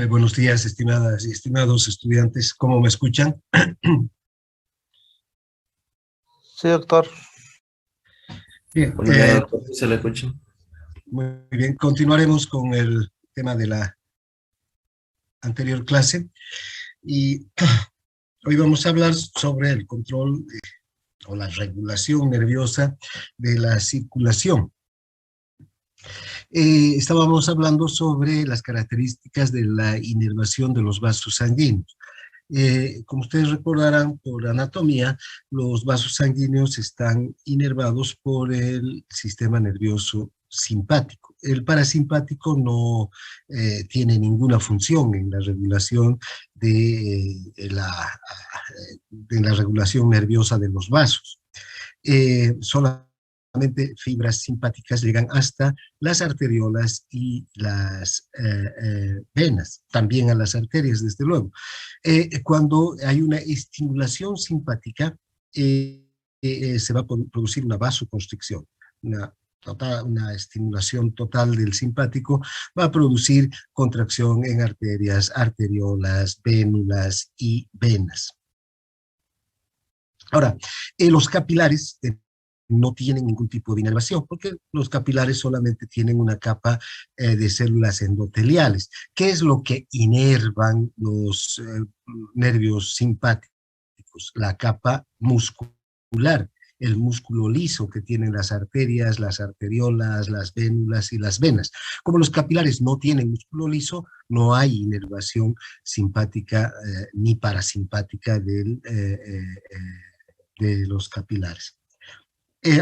Buenos días, estimadas y estimados estudiantes. ¿Cómo me escuchan? Sí, doctor. Bien, Buen día, doctor. ¿Sí se le escucha? muy bien. Continuaremos con el tema de la anterior clase y hoy vamos a hablar sobre el control o la regulación nerviosa de la circulación. Estábamos hablando sobre las características de la inervación de los vasos sanguíneos. Como ustedes recordarán por anatomía, los vasos sanguíneos están inervados por el sistema nervioso simpático. El parasimpático no tiene ninguna función en la regulación de la regulación nerviosa de los vasos. Solamente fibras simpáticas llegan hasta las arteriolas y las venas, también a las arterias, desde luego. Cuando hay una estimulación simpática, se va a producir una vasoconstricción, una estimulación total del simpático va a producir contracción en arterias, arteriolas, vénulas y venas. Ahora, los capilares no tienen ningún tipo de inervación, porque los capilares solamente tienen una capa de células endoteliales. ¿Qué es lo que inervan los nervios simpáticos? La capa muscular, el músculo liso que tienen las arterias, las arteriolas, las vénulas y las venas. Como los capilares no tienen músculo liso, no hay inervación simpática ni parasimpática de los capilares.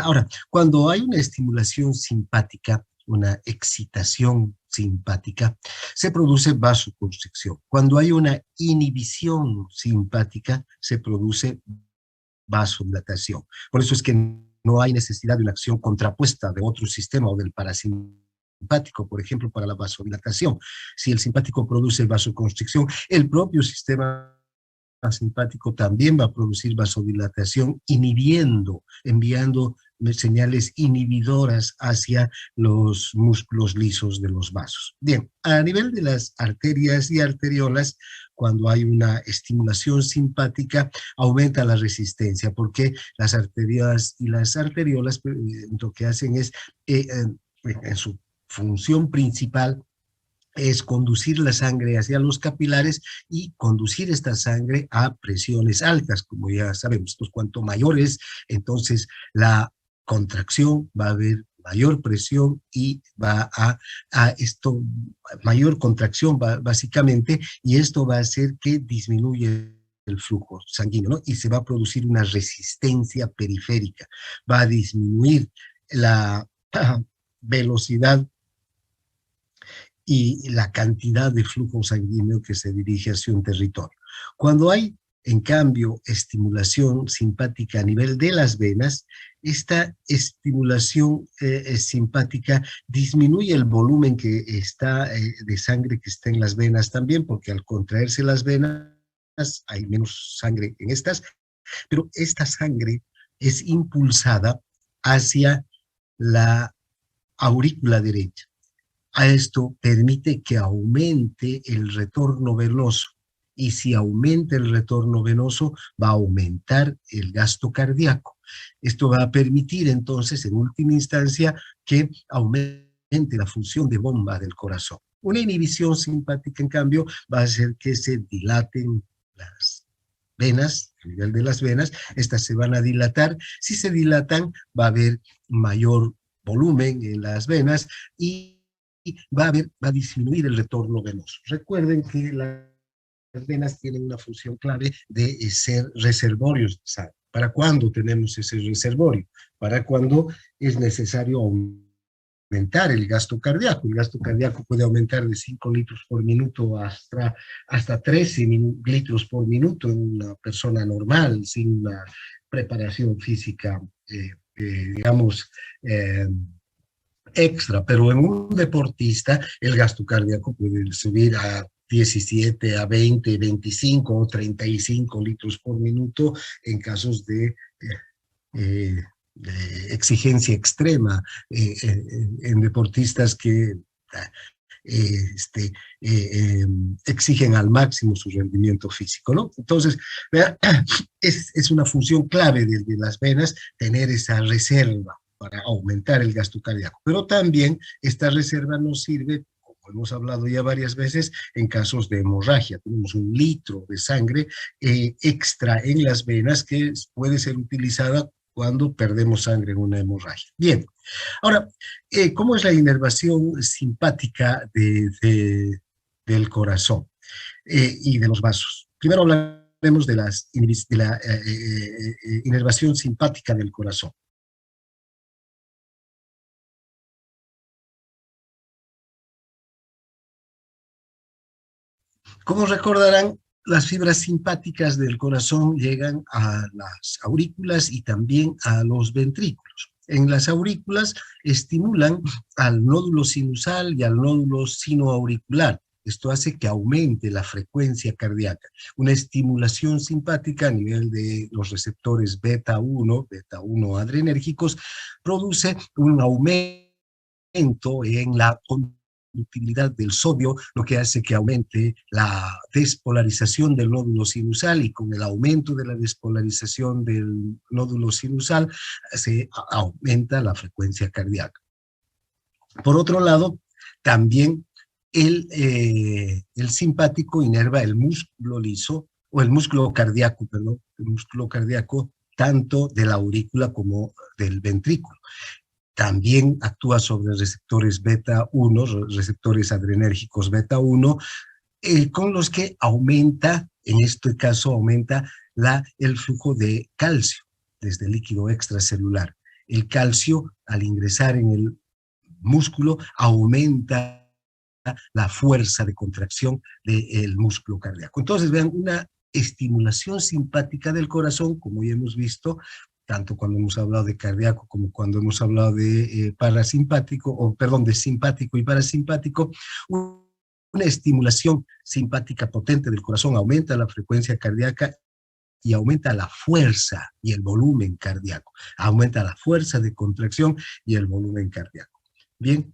Ahora, cuando hay una estimulación simpática, una excitación simpática, se produce vasoconstricción. Cuando hay una inhibición simpática, se produce vasodilatación. Por eso es que no hay necesidad de una acción contrapuesta de otro sistema o del parasimpático, por ejemplo, para la vasodilatación. Si el simpático produce vasoconstricción, el propio sistema simpático también va a producir vasodilatación, enviando señales inhibidoras hacia los músculos lisos de los vasos. Bien, a nivel de las arterias y arteriolas, cuando hay una estimulación simpática, aumenta la resistencia, porque las arterias y las arteriolas lo que hacen es, en su función principal, es conducir la sangre hacia los capilares y conducir esta sangre a presiones altas, como ya sabemos. Pues cuanto mayor es, entonces la contracción, va a haber mayor presión y va a esto, mayor contracción básicamente, y esto va a hacer que disminuya el flujo sanguíneo, ¿no? Y se va a producir una resistencia periférica, va a disminuir la velocidad y la cantidad de flujo sanguíneo que se dirige hacia un territorio. Cuando hay, en cambio, estimulación simpática a nivel de las venas, esta estimulación simpática disminuye el volumen que está de sangre que está en las venas también, porque al contraerse las venas hay menos sangre en estas, pero esta sangre es impulsada hacia la aurícula derecha. A esto permite que aumente el retorno venoso, y si aumenta el retorno venoso va a aumentar el gasto cardíaco. Esto va a permitir entonces en última instancia que aumente la función de bomba del corazón. Una inhibición simpática en cambio va a hacer que se dilaten las venas, a nivel de las venas, estas se van a dilatar. Si se dilatan va a haber mayor volumen en las venas y va a disminuir el retorno venoso. Recuerden que las venas tienen una función clave de ser reservorios de sangre. ¿Para cuándo tenemos ese reservorio? Para cuando es necesario aumentar el gasto cardíaco. El gasto cardíaco puede aumentar de 5 litros por minuto hasta 13 litros por minuto en una persona normal, sin una preparación física, digamos, extra, pero en un deportista el gasto cardíaco puede subir a 17, a 20, 25 o 35 litros por minuto en casos de exigencia extrema en deportistas que exigen al máximo su rendimiento físico, ¿no? Entonces, vea, es una función clave de las venas tener esa reserva para aumentar el gasto cardíaco, pero también esta reserva nos sirve, como hemos hablado ya varias veces, en casos de hemorragia. Tenemos 1 litro de sangre extra en las venas que puede ser utilizada cuando perdemos sangre en una hemorragia. Bien, ahora, ¿cómo es la inervación simpática del corazón y de los vasos? Primero hablaremos de la inervación simpática del corazón. Como recordarán, las fibras simpáticas del corazón llegan a las aurículas y también a los ventrículos. En las aurículas estimulan al nódulo sinusal y al nódulo sinoauricular. Esto hace que aumente la frecuencia cardíaca. Una estimulación simpática a nivel de los receptores beta 1 adrenérgicos, produce un aumento en la conductividad del sodio, lo que hace que aumente la despolarización del nódulo sinusal, y con el aumento de la despolarización del nódulo sinusal se aumenta la frecuencia cardíaca. Por otro lado, también el simpático inerva el músculo liso, o el músculo cardíaco, perdón, el músculo cardíaco tanto de la aurícula como del ventrículo. También actúa sobre receptores beta 1, receptores adrenérgicos beta 1, con los que aumenta, en este caso aumenta el flujo de calcio desde el líquido extracelular. El calcio, al ingresar en el músculo, aumenta la fuerza de contracción del músculo cardíaco. Entonces, vean, una estimulación simpática del corazón, como ya hemos visto, tanto cuando hemos hablado de cardíaco como cuando hemos hablado de parasimpático, o perdón, de simpático y parasimpático. Una estimulación simpática potente del corazón aumenta la frecuencia cardíaca y aumenta la fuerza y el volumen cardíaco. Aumenta la fuerza de contracción y el volumen cardíaco. Bien.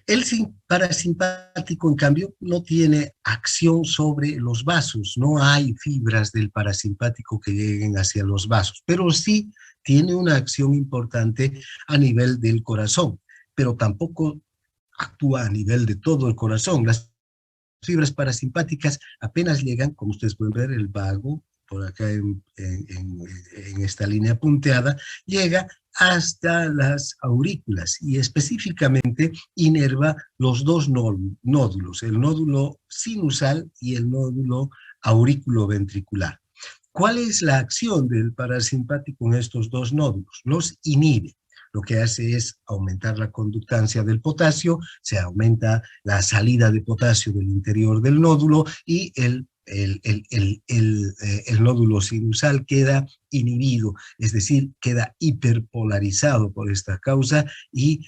El parasimpático, en cambio, no tiene acción sobre los vasos. No hay fibras del parasimpático que lleguen hacia los vasos, pero sí tiene una acción importante a nivel del corazón, pero tampoco actúa a nivel de todo el corazón. Las fibras parasimpáticas apenas llegan, como ustedes pueden ver, el vago, por acá en esta línea punteada, llega hasta las aurículas y específicamente inerva los dos nódulos, el nódulo sinusal y el nódulo auriculoventricular. ¿Cuál es la acción del parasimpático en estos dos nódulos? Los inhibe. Lo que hace es aumentar la conductancia del potasio, se aumenta la salida de potasio del interior del nódulo y el nódulo sinusal queda inhibido, es decir, queda hiperpolarizado por esta causa, y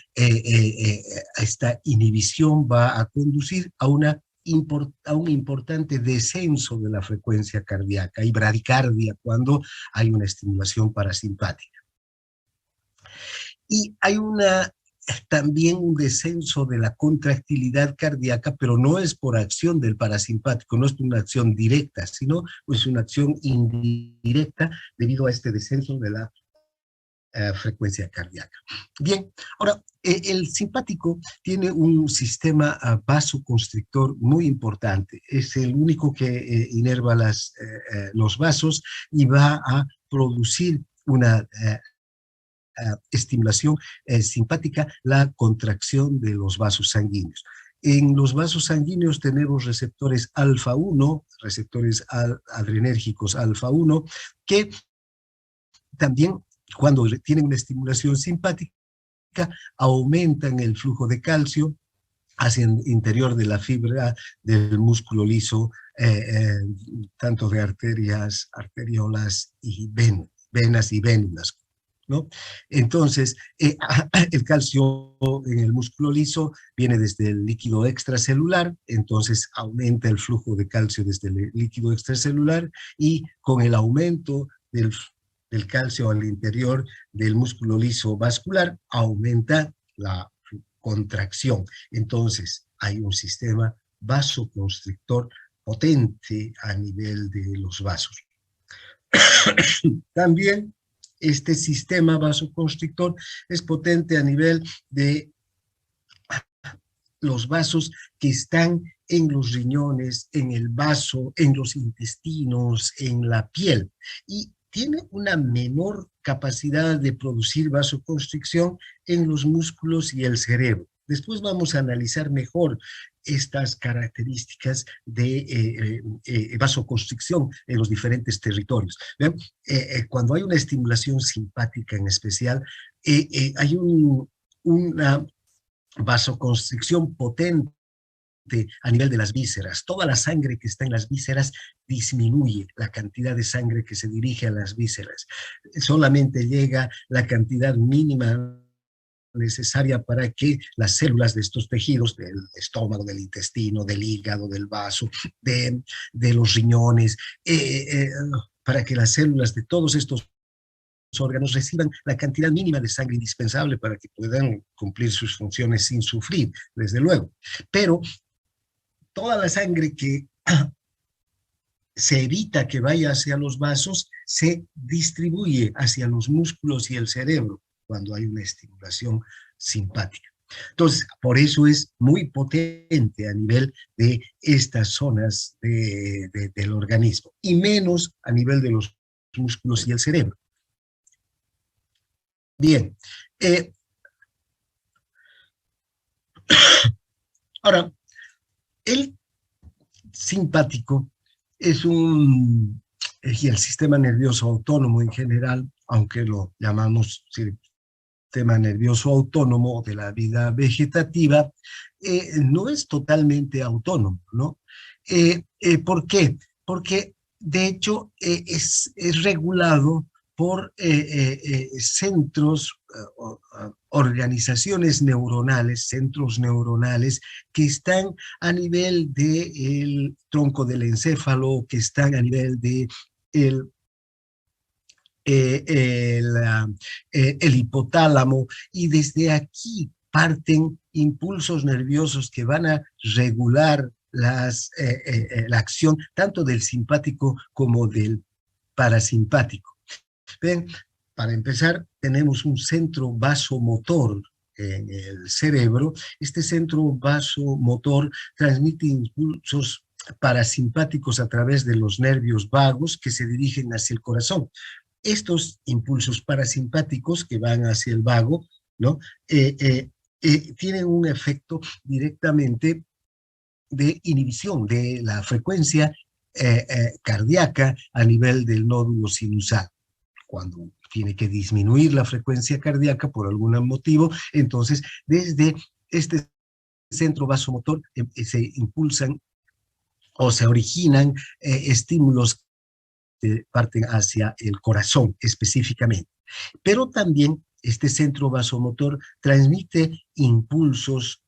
esta inhibición va a conducir a un importante descenso de la frecuencia cardíaca y bradicardia cuando hay una estimulación parasimpática. Y hay también un descenso de la contractilidad cardíaca, pero no es por acción del parasimpático, no es una acción directa, sino es una acción indirecta debido a este descenso de la frecuencia cardíaca. Bien, ahora, el simpático tiene un sistema vasoconstrictor muy importante. Es el único que inerva los vasos y va a producir una estimulación simpática, la contracción de los vasos sanguíneos. En los vasos sanguíneos tenemos receptores alfa-1, receptores adrenérgicos alfa-1, que también, cuando tienen una estimulación simpática, aumentan el flujo de calcio hacia el interior de la fibra del músculo liso, tanto de arteriolas y venas y vénulas, ¿no? Entonces, el calcio en el músculo liso viene desde el líquido extracelular, entonces aumenta el flujo de calcio desde el líquido extracelular, y con el aumento del calcio al interior del músculo liso vascular, aumenta contracción. Entonces, hay un sistema vasoconstrictor potente a nivel de los vasos. También este sistema vasoconstrictor es potente a nivel de los vasos que están en los riñones, en el vaso, en los intestinos, en la piel, y tiene una menor capacidad de producir vasoconstricción en los músculos y el cerebro. Después vamos a analizar mejor estas características de vasoconstricción en los diferentes territorios. ¿Ven? Cuando hay una estimulación simpática en especial, hay una vasoconstricción potente a nivel de las vísceras. Toda la sangre que está en las vísceras disminuye la cantidad de sangre que se dirige a las vísceras. Solamente llega la cantidad mínima necesaria para que las células de estos tejidos, del estómago, del intestino, del hígado, del vaso, de los riñones, para que las células de todos estos órganos reciban la cantidad mínima de sangre indispensable para que puedan cumplir sus funciones sin sufrir, desde luego. Pero toda la sangre que se evita que vaya hacia los vasos se distribuye hacia los músculos y el cerebro cuando hay una estimulación simpática. Entonces, por eso es muy potente a nivel de estas zonas del organismo y menos a nivel de los músculos y el cerebro. Bien. Ahora, el simpático es y el sistema nervioso autónomo en general, aunque lo llamamos sistema nervioso autónomo de la vida vegetativa, no es totalmente autónomo, ¿no? ¿Por qué? Porque de hecho es regulado por centros, organizaciones neuronales, centros neuronales que están a nivel del tronco del encéfalo, que están a nivel de el hipotálamo, y desde aquí parten impulsos nerviosos que van a regular la acción tanto del simpático como del parasimpático. Ven, para empezar, tenemos un centro vasomotor en el cerebro. Este centro vasomotor transmite impulsos parasimpáticos a través de los nervios vagos que se dirigen hacia el corazón. Estos impulsos parasimpáticos que van hacia el vago, ¿no? Tienen un efecto directamente de inhibición de la frecuencia cardíaca a nivel del nódulo sinusal. Cuando tiene que disminuir la frecuencia cardíaca por algún motivo, entonces desde este centro vasomotor se impulsan o se originan estímulos que parten hacia el corazón específicamente. Pero también este centro vasomotor transmite impulsos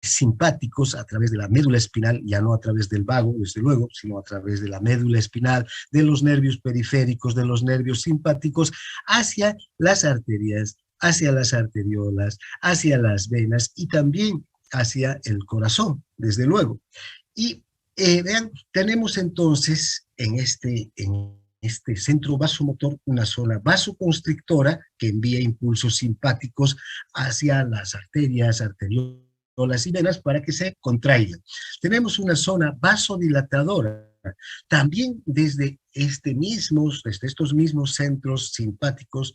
simpáticos a través de la médula espinal, ya no a través del vago, desde luego, sino a través de la médula espinal, de los nervios periféricos, de los nervios simpáticos, hacia las arterias, hacia las arteriolas, hacia las venas y también hacia el corazón, desde luego. Y vean, tenemos entonces en este centro vasomotor una zona vasoconstrictora que envía impulsos simpáticos hacia las arterias, arteriolas y venas para que se contraigan. Tenemos una zona vasodilatadora, también desde estos mismos centros simpáticos,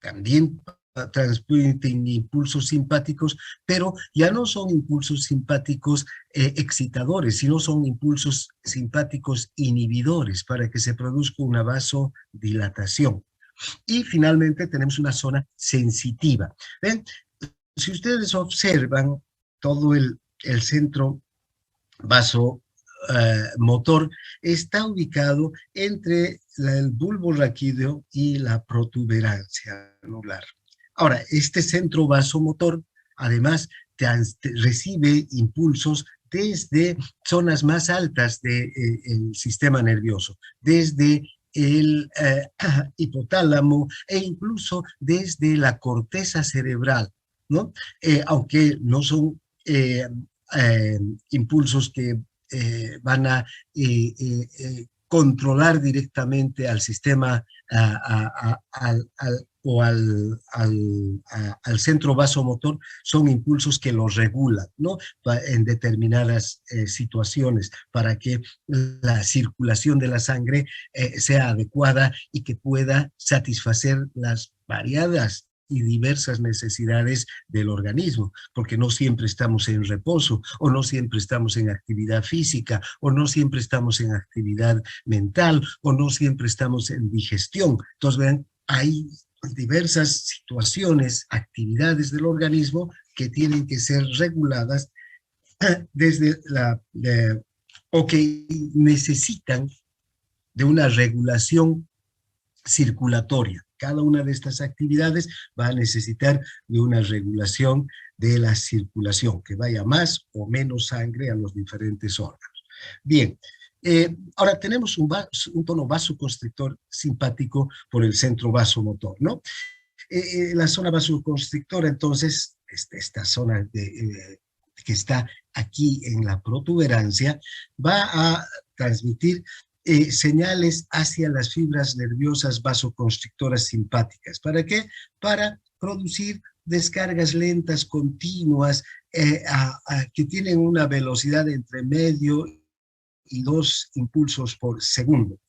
también transmiten impulsos simpáticos, pero ya no son impulsos simpáticos excitadores, sino son impulsos simpáticos inhibidores para que se produzca una vasodilatación. Y finalmente tenemos una zona sensitiva. ¿Ven? Si ustedes observan todo el centro vasomotor, está ubicado entre el bulbo raquídeo y la protuberancia anular. Ahora, este centro vasomotor, además, recibe impulsos desde zonas más altas del sistema nervioso, desde el hipotálamo e incluso desde la corteza cerebral, ¿no? Aunque no son impulsos que van a controlar directamente al sistema al centro vasomotor, son impulsos que los regulan, ¿no? En determinadas situaciones para que la circulación de la sangre sea adecuada y que pueda satisfacer las variadas y diversas necesidades del organismo, porque no siempre estamos en reposo, o no siempre estamos en actividad física, o no siempre estamos en actividad mental, o no siempre estamos en digestión. Entonces, vean, hay diversas situaciones, actividades del organismo que tienen que ser reguladas desde o que necesitan de una regulación circulatoria. Cada una de estas actividades va a necesitar de una regulación de la circulación, que vaya más o menos sangre a los diferentes órganos. Bien, ahora tenemos un tono vasoconstrictor simpático por el centro vasomotor, ¿no? La zona vasoconstrictora, entonces, esta zona que está aquí en la protuberancia, va a transmitir señales hacia las fibras nerviosas vasoconstrictoras simpáticas. ¿Para qué? Para producir descargas lentas continuas que tienen una velocidad entre medio y 2 impulsos por segundo.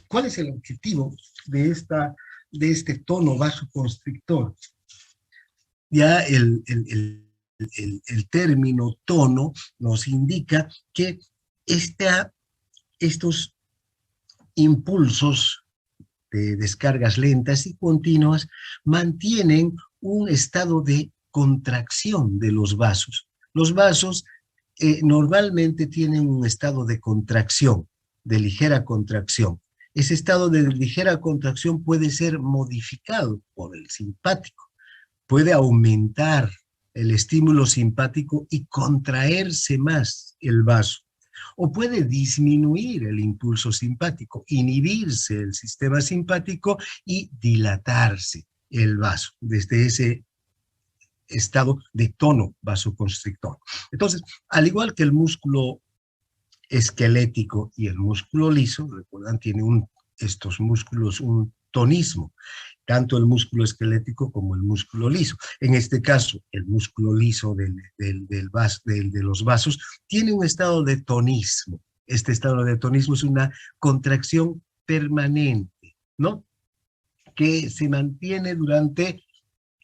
¿Cuál es el objetivo de este tono vasoconstrictor? Ya el término tono nos indica que estos impulsos de descargas lentas y continuas mantienen un estado de contracción de los vasos. Los vasos normalmente tienen un estado de contracción, de ligera contracción. Ese estado de ligera contracción puede ser modificado por el simpático. Puede aumentar el estímulo simpático y contraerse más el vaso. O puede disminuir el impulso simpático, inhibirse el sistema simpático y dilatarse el vaso desde ese estado de tono vasoconstrictor. Entonces, al igual que el músculo esquelético y el músculo liso, recuerdan, tienen estos músculos un tonismo, tanto el músculo esquelético como el músculo liso. En este caso, el músculo liso de los vasos tiene un estado de tonismo. Este estado de tonismo es una contracción permanente, ¿no? Que se mantiene durante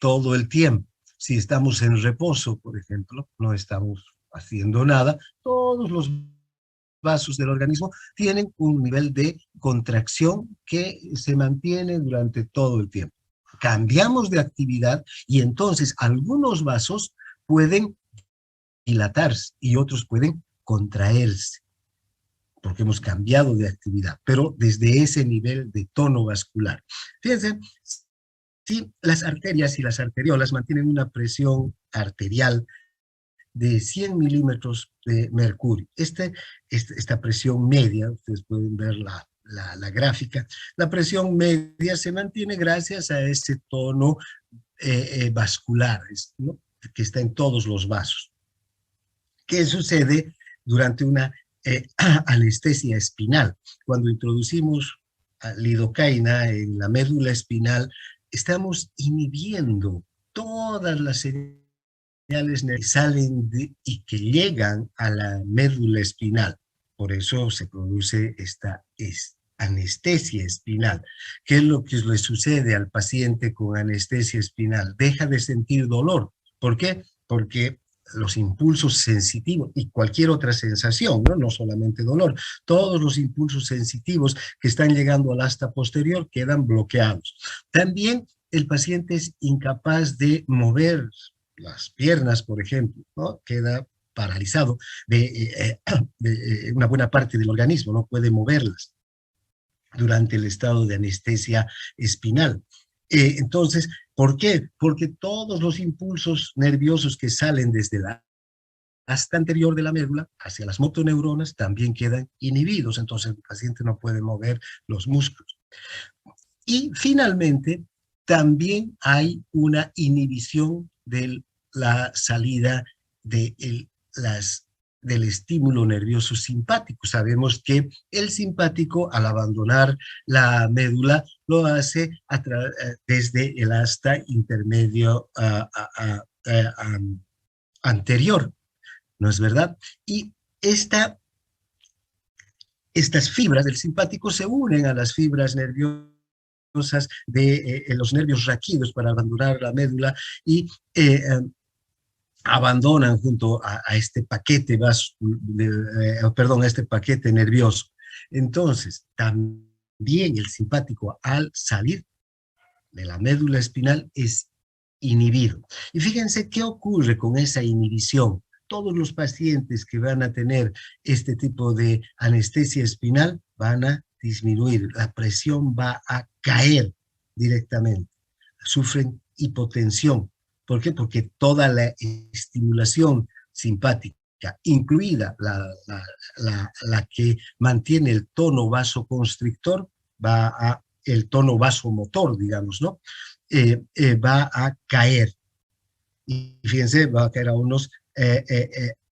todo el tiempo. Si estamos en reposo, por ejemplo, no estamos haciendo nada, todos los vasos del organismo tienen un nivel de contracción que se mantiene durante todo el tiempo. Cambiamos de actividad y entonces algunos vasos pueden dilatarse y otros pueden contraerse, porque hemos cambiado de actividad, pero desde ese nivel de tono vascular. Fíjense, si las arterias y las arteriolas mantienen una presión arterial de 100 milímetros de mercurio. Esta presión media, ustedes pueden ver la gráfica, la presión media se mantiene gracias a ese tono vascular, ¿no? Que está en todos los vasos. ¿Qué sucede durante una anestesia espinal? Cuando introducimos lidocaína en la médula espinal, estamos inhibiendo todas las señales que salen y que llegan a la médula espinal. Por eso se produce esta anestesia espinal. ¿Qué es lo que le sucede al paciente con anestesia espinal? Deja de sentir dolor. ¿Por qué? Porque los impulsos sensitivos y cualquier otra sensación, ¿no? No solamente dolor, todos los impulsos sensitivos que están llegando al asta posterior quedan bloqueados. También el paciente es incapaz de las piernas, por ejemplo, ¿no? Queda paralizado de una buena parte del organismo, no puede moverlas durante el estado de anestesia espinal. Entonces, ¿por qué? Porque todos los impulsos nerviosos que salen desde la asta anterior de la médula hacia las motoneuronas también quedan inhibidos, entonces el paciente no puede mover los músculos. Y finalmente, también hay una inhibición de la salida de del estímulo nervioso simpático. Sabemos que el simpático, al abandonar la médula, lo hace desde el asta intermedio anterior, ¿no es verdad? Y estas fibras del simpático se unen a las fibras nerviosas de los nervios raquídeos para abandonar la médula y abandonan junto a este paquete a este paquete nervioso. Entonces, también el simpático al salir de la médula espinal es inhibido. Y fíjense qué ocurre con esa inhibición. Todos los pacientes que van a tener este tipo de anestesia espinal van a disminuir, la presión va a caer directamente, sufren hipotensión. ¿Por qué? Porque toda la estimulación simpática, incluida la que mantiene el tono vasoconstrictor, el tono vasomotor, digamos, ¿no? Va a caer. Y fíjense, va a caer a unos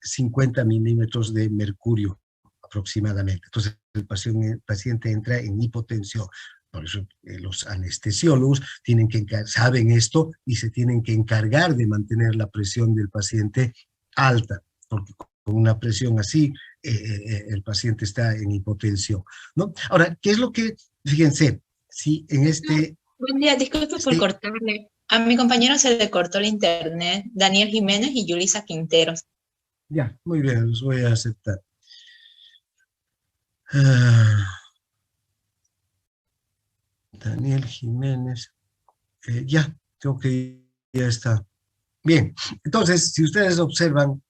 50 milímetros de mercurio aproximadamente. Entonces el paciente entra en hipotensión. Por eso los anestesiólogos saben esto y se tienen que encargar de mantener la presión del paciente alta, porque con una presión así el paciente está en hipotensión, ¿no? Ahora, ¿qué es lo que, fíjense, si en Buen día, disculpe por cortarle. A mi compañero se le cortó el internet, Daniel Jiménez y Yulisa Quinteros. Ya, muy bien, los voy a aceptar. Daniel Jiménez, ya está. Bien, entonces, si ustedes observan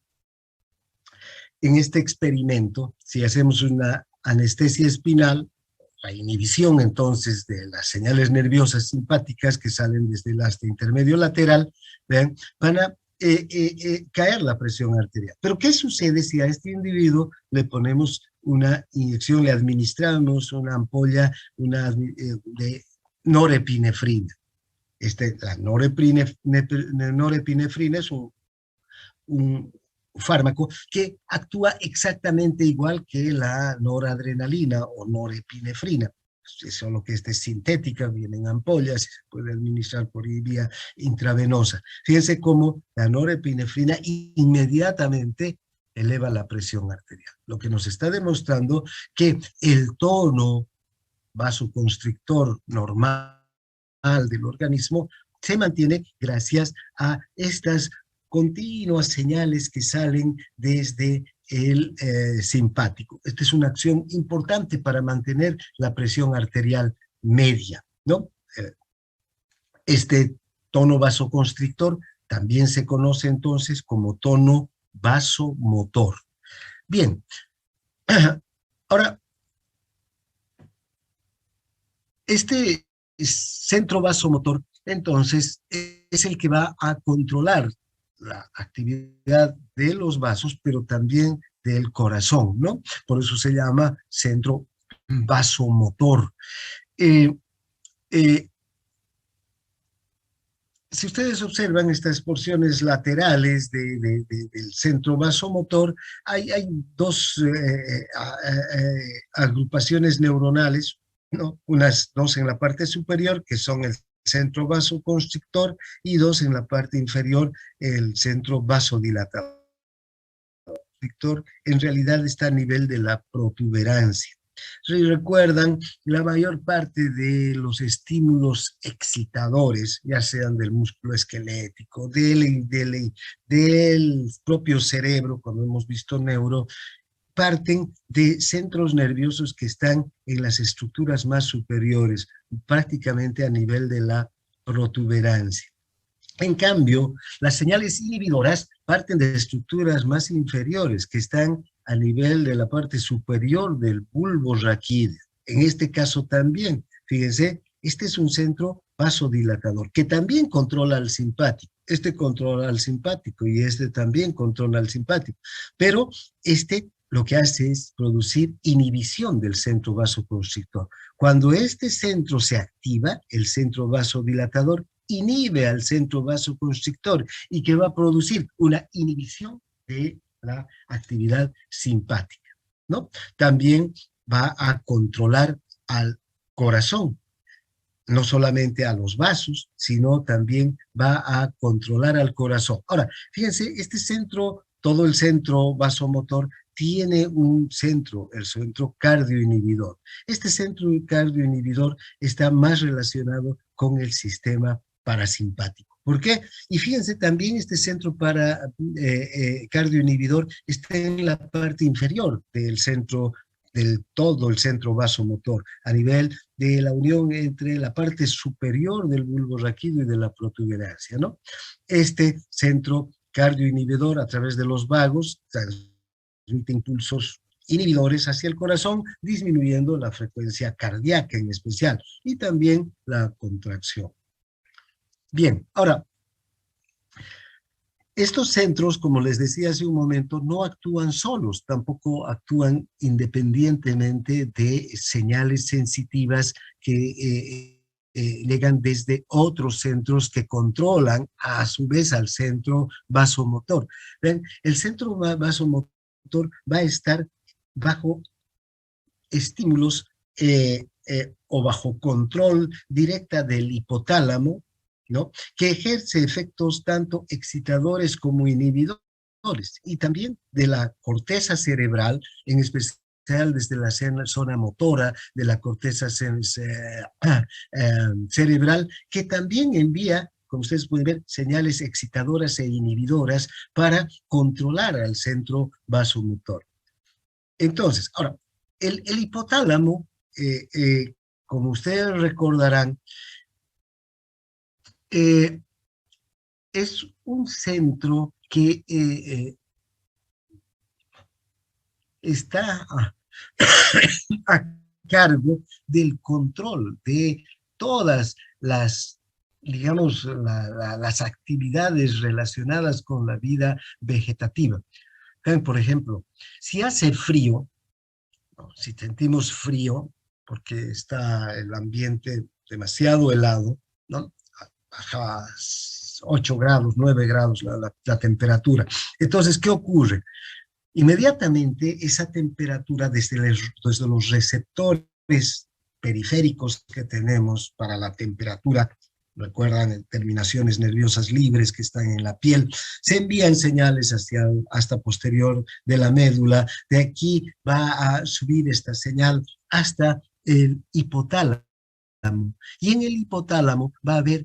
en este experimento, si hacemos una anestesia espinal, la inhibición entonces de las señales nerviosas simpáticas que salen desde el asta intermedio lateral, ¿ven? Van a caer la presión arterial. Pero ¿qué sucede si a este individuo le ponemos una inyección, le administramos una ampolla de norepinefrina? La norepinefrina es un fármaco que actúa exactamente igual que la noradrenalina o norepinefrina, solo que esta es sintética, viene en ampollas y se puede administrar por vía intravenosa. Fíjense cómo la norepinefrina inmediatamente eleva la presión arterial, lo que nos está demostrando que el tono vasoconstrictor normal del organismo se mantiene gracias a estas continuas señales que salen desde el simpático. Esta es una acción importante para mantener la presión arterial media, ¿no? Este tono vasoconstrictor también se conoce entonces como tono vasomotor. Bien, ahora, este centro vasomotor entonces es el que va a controlar la actividad de los vasos, pero también del corazón, ¿no? Por eso se llama centro vasomotor. Si ustedes observan estas porciones laterales del centro vasomotor, hay dos agrupaciones neuronales, ¿no? Unas dos en la parte superior, que son el centro vasoconstrictor, y dos en la parte inferior, el centro vasodilatador. En realidad está a nivel de la protuberancia. Si recuerdan, la mayor parte de los estímulos excitadores, ya sean del músculo esquelético, del propio cerebro, como hemos visto neuro, parten de centros nerviosos que están en las estructuras más superiores, prácticamente a nivel de la protuberancia. En cambio, las señales inhibidoras parten de estructuras más inferiores que están a nivel de la parte superior del bulbo raquídeo. En este caso también, fíjense, este es un centro vasodilatador que también controla al simpático. Este controla al simpático y este también controla al simpático. Pero este lo que hace es producir inhibición del centro vasoconstrictor. Cuando este centro se activa, el centro vasodilatador, inhibe al centro vasoconstrictor y que va a producir una inhibición de la actividad simpática, ¿no? También va a controlar al corazón, no solamente a los vasos, sino también va a controlar al corazón. Ahora, fíjense, este centro, todo el centro vasomotor, tiene un centro, el centro cardioinhibidor. Este centro cardioinhibidor está más relacionado con el sistema parasimpático. ¿Por qué? Y fíjense, también este centro cardioinhibidor está en la parte inferior del centro, del todo el centro vasomotor, a nivel de la unión entre la parte superior del bulbo raquídeo y de la protuberancia, ¿no? Este centro cardioinhibidor, a través de los vagos, transmite impulsos inhibidores hacia el corazón, disminuyendo la frecuencia cardíaca en especial, y también la contracción. Bien, ahora, estos centros, como les decía hace un momento, no actúan solos, tampoco actúan independientemente de señales sensitivas que llegan desde otros centros que controlan a su vez al centro vasomotor. ¿Ven? El centro vasomotor va a estar bajo estímulos o bajo control directa del hipotálamo, ¿no? Que ejerce efectos tanto excitadores como inhibidores, y también de la corteza cerebral, en especial desde la zona motora de la corteza cerebral, que también envía, como ustedes pueden ver, señales excitadoras e inhibidoras para controlar al centro vasomotor. Entonces, ahora, el hipotálamo, como ustedes recordarán, es un centro que está a cargo del control de todas las, digamos, las actividades relacionadas con la vida vegetativa. Por ejemplo, si hace frío, si sentimos frío, porque está el ambiente demasiado helado, ¿no? Baja 8 grados, 9 grados la temperatura. Entonces, ¿qué ocurre? Inmediatamente esa temperatura desde los receptores periféricos que tenemos para la temperatura, recuerdan, terminaciones nerviosas libres que están en la piel, se envían señales hasta posterior de la médula. De aquí va a subir esta señal hasta el hipotálamo. Y en el hipotálamo va a haber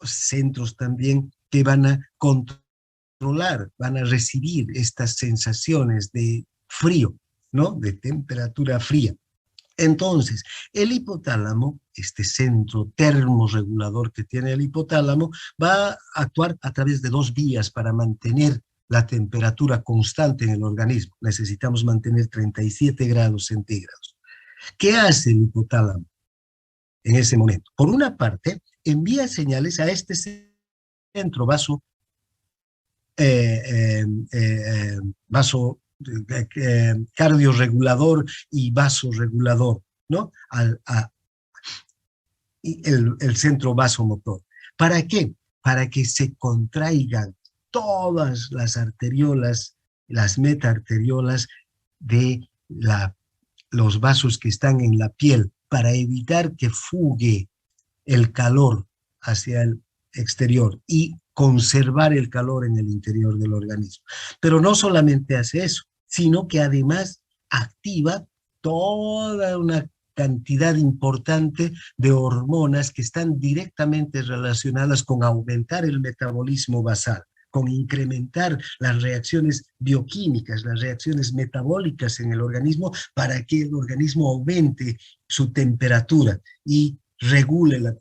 centros también que van a controlar, van a recibir estas sensaciones de frío, ¿no? De temperatura fría. Entonces, el hipotálamo, este centro termorregulador que tiene el hipotálamo, va a actuar a través de dos vías para mantener la temperatura constante en el organismo. Necesitamos mantener 37 grados centígrados. ¿Qué hace el hipotálamo en ese momento? Por una parte, envía señales a este centro cardiorregulador y vasoregulador, ¿no? El centro vasomotor. ¿Para qué? Para que se contraigan todas las arteriolas, las metaarteriolas de los vasos que están en la piel, para evitar que fugue el calor hacia el exterior y conservar el calor en el interior del organismo. Pero no solamente hace eso, sino que además activa toda una cantidad importante de hormonas que están directamente relacionadas con aumentar el metabolismo basal, con incrementar las reacciones bioquímicas, las reacciones metabólicas en el organismo, para que el organismo aumente su temperatura y regule la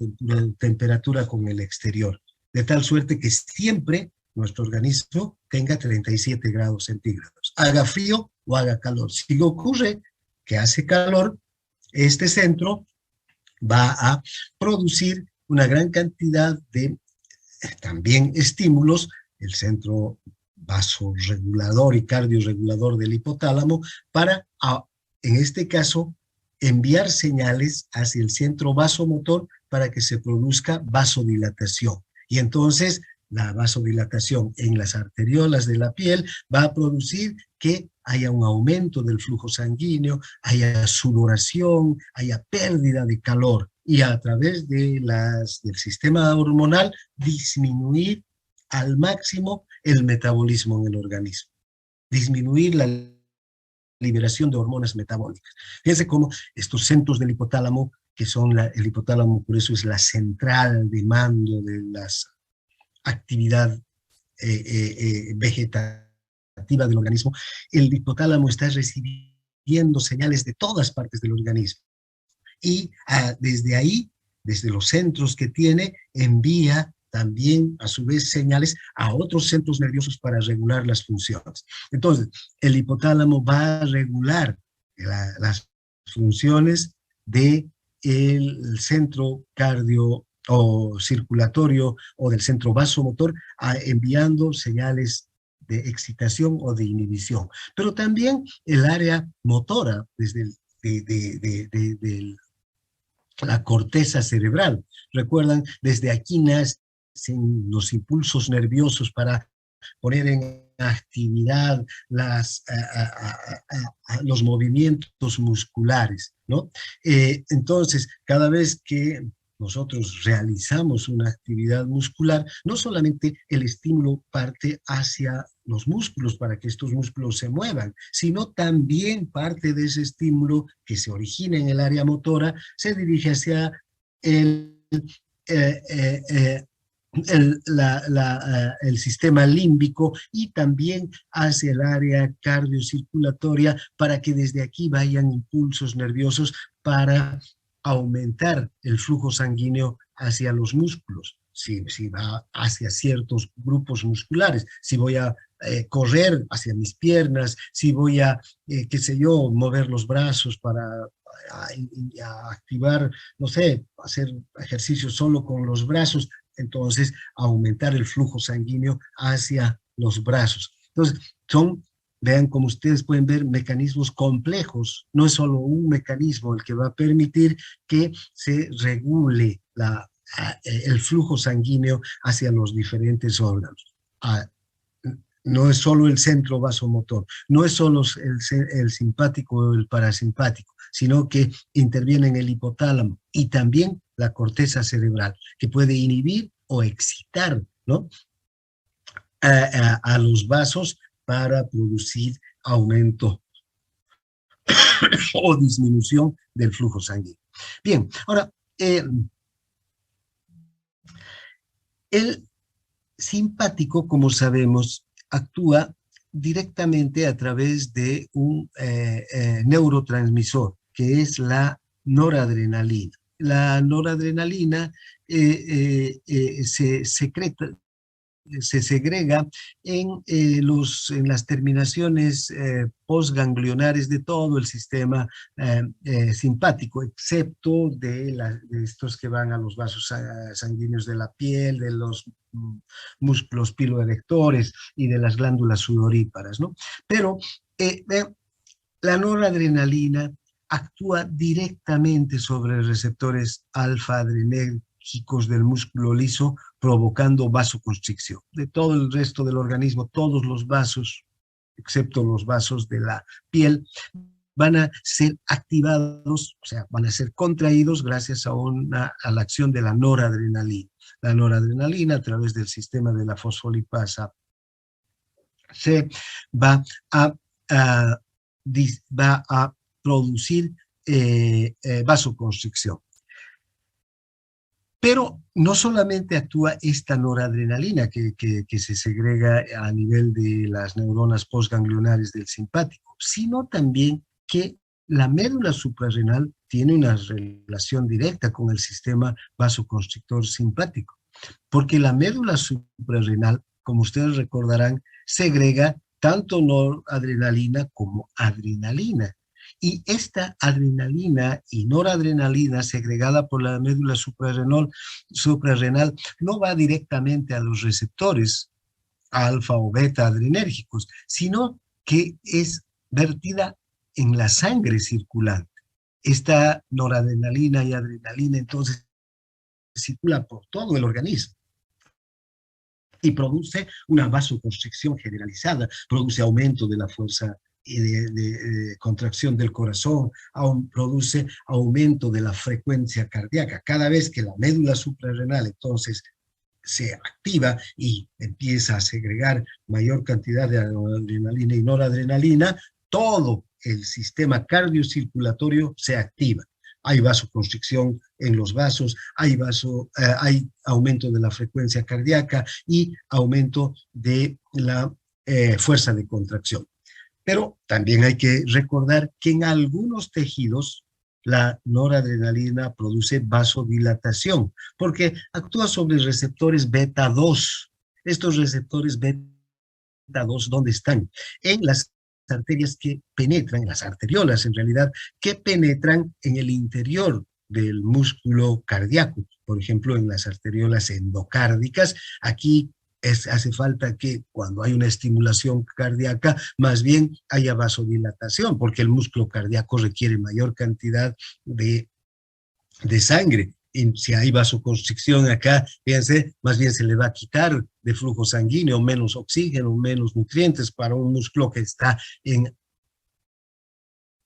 temperatura con el exterior, de tal suerte que siempre nuestro organismo tenga 37 grados centígrados, haga frío o haga calor. Si ocurre que hace calor, este centro va a producir una gran cantidad de también estímulos, el centro vasoregulador y cardiorregulador del hipotálamo, en este caso, enviar señales hacia el centro vasomotor para que se produzca vasodilatación. Y entonces la vasodilatación en las arteriolas de la piel va a producir que haya un aumento del flujo sanguíneo, haya sudoración, haya pérdida de calor y a través de del sistema hormonal disminuir al máximo el metabolismo en el organismo, disminuir la liberación de hormonas metabólicas. Fíjense cómo estos centros del hipotálamo, que son el hipotálamo, por eso es la central de mando de la actividad vegetativa del organismo, el hipotálamo está recibiendo señales de todas partes del organismo. Y desde ahí, desde los centros que tiene, envía también a su vez señales a otros centros nerviosos para regular las funciones. Entonces, el hipotálamo va a regular las funciones del centro cardio o circulatorio o del centro vasomotor, enviando señales de excitación o de inhibición. Pero también el área motora, desde la corteza cerebral. Recuerdan, desde aquí nacen los impulsos nerviosos para poner en actividad los movimientos musculares, ¿no? Entonces, cada vez que nosotros realizamos una actividad muscular, no solamente el estímulo parte hacia los músculos para que estos músculos se muevan, sino también parte de ese estímulo que se origina en el área motora se dirige hacia el sistema límbico y también hacia el área cardiocirculatoria para que desde aquí vayan impulsos nerviosos para aumentar el flujo sanguíneo hacia los músculos, si va hacia ciertos grupos musculares, si voy a correr hacia mis piernas, si voy a, qué sé yo, mover los brazos para activar, no sé, hacer ejercicio solo con los brazos, entonces aumentar el flujo sanguíneo hacia los brazos. Entonces, vean como ustedes pueden ver, mecanismos complejos, no es solo un mecanismo el que va a permitir que se regule el flujo sanguíneo hacia los diferentes órganos. No es solo el centro vasomotor, no es solo el simpático o el parasimpático, sino que interviene en el hipotálamo y también la corteza cerebral, que puede inhibir o excitar, ¿no?, a los vasos para producir aumento o disminución del flujo sanguíneo. Bien, ahora, el simpático, como sabemos, actúa directamente a través de un neurotransmisor, que es la noradrenalina. La noradrenalina se segrega en las terminaciones postganglionares de todo el sistema simpático, excepto de estos que van a los vasos sanguíneos de la piel, de los músculos piloerectores y de las glándulas sudoríparas, ¿no? Pero la noradrenalina actúa directamente sobre receptores alfa-adrenérgicos del músculo liso, provocando vasoconstricción. De todo el resto del organismo, todos los vasos, excepto los vasos de la piel, van a ser activados, o sea, van a ser contraídos gracias a la acción de la noradrenalina. La noradrenalina, a través del sistema de la fosfolipasa, se va a producir vasoconstricción. Pero no solamente actúa esta noradrenalina que se segrega a nivel de las neuronas postganglionares del simpático, sino también que la médula suprarrenal tiene una relación directa con el sistema vasoconstrictor simpático, porque la médula suprarrenal, como ustedes recordarán, segrega tanto noradrenalina como adrenalina. Y esta adrenalina y noradrenalina segregada por la médula suprarrenal no va directamente a los receptores alfa o beta adrenérgicos, sino que es vertida en la sangre circulante. Esta noradrenalina y adrenalina entonces circula por todo el organismo y produce una vasoconstricción generalizada, produce aumento de la fuerza de contracción del corazón, produce aumento de la frecuencia cardíaca. Cada vez que la médula suprarrenal entonces se activa y empieza a segregar mayor cantidad de adrenalina y noradrenalina, todo el sistema cardiocirculatorio se activa. Hay vasoconstricción en los vasos, hay aumento de la frecuencia cardíaca y aumento de la fuerza de contracción. Pero también hay que recordar que en algunos tejidos la noradrenalina produce vasodilatación, porque actúa sobre receptores beta 2. Estos receptores beta 2, ¿dónde están? En las arterias que penetran, las arteriolas en realidad, que penetran en el interior del músculo cardíaco, por ejemplo, en las arteriolas endocárdicas. Aquí hace falta que cuando hay una estimulación cardíaca, más bien haya vasodilatación, porque el músculo cardíaco requiere mayor cantidad de sangre. Y si hay vasoconstricción acá, fíjense, más bien se le va a quitar de flujo sanguíneo, menos oxígeno, menos nutrientes para un músculo que está en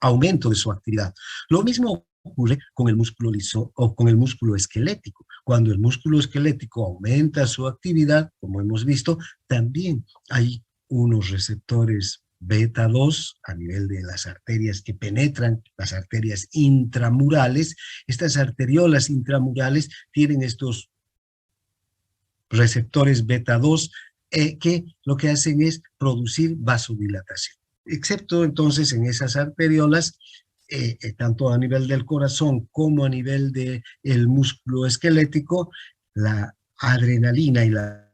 aumento de su actividad. Lo mismo ocurre con el músculo liso o con el músculo esquelético. Cuando el músculo esquelético aumenta su actividad, como hemos visto, también hay unos receptores beta 2 a nivel de las arterias que penetran, las arterias intramurales. Estas arteriolas intramurales tienen estos receptores beta 2 que lo que hacen es producir vasodilatación. Excepto entonces en esas arteriolas, tanto a nivel del corazón como a nivel del músculo esquelético, la adrenalina y la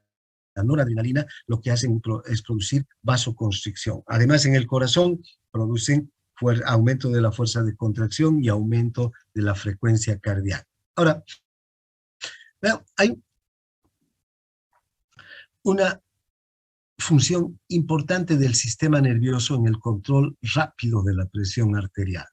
noradrenalina lo que hacen es producir vasoconstricción. Además, en el corazón producen aumento de la fuerza de contracción y aumento de la frecuencia cardíaca. Ahora, hay una función importante del sistema nervioso en el control rápido de la presión arterial.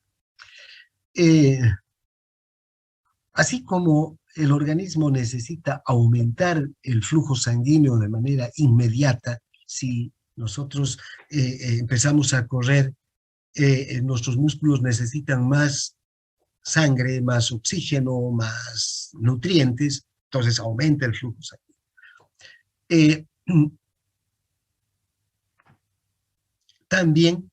Así como el organismo necesita aumentar el flujo sanguíneo de manera inmediata, si nosotros empezamos a correr, nuestros músculos necesitan más sangre, más oxígeno, más nutrientes, entonces aumenta el flujo sanguíneo. También,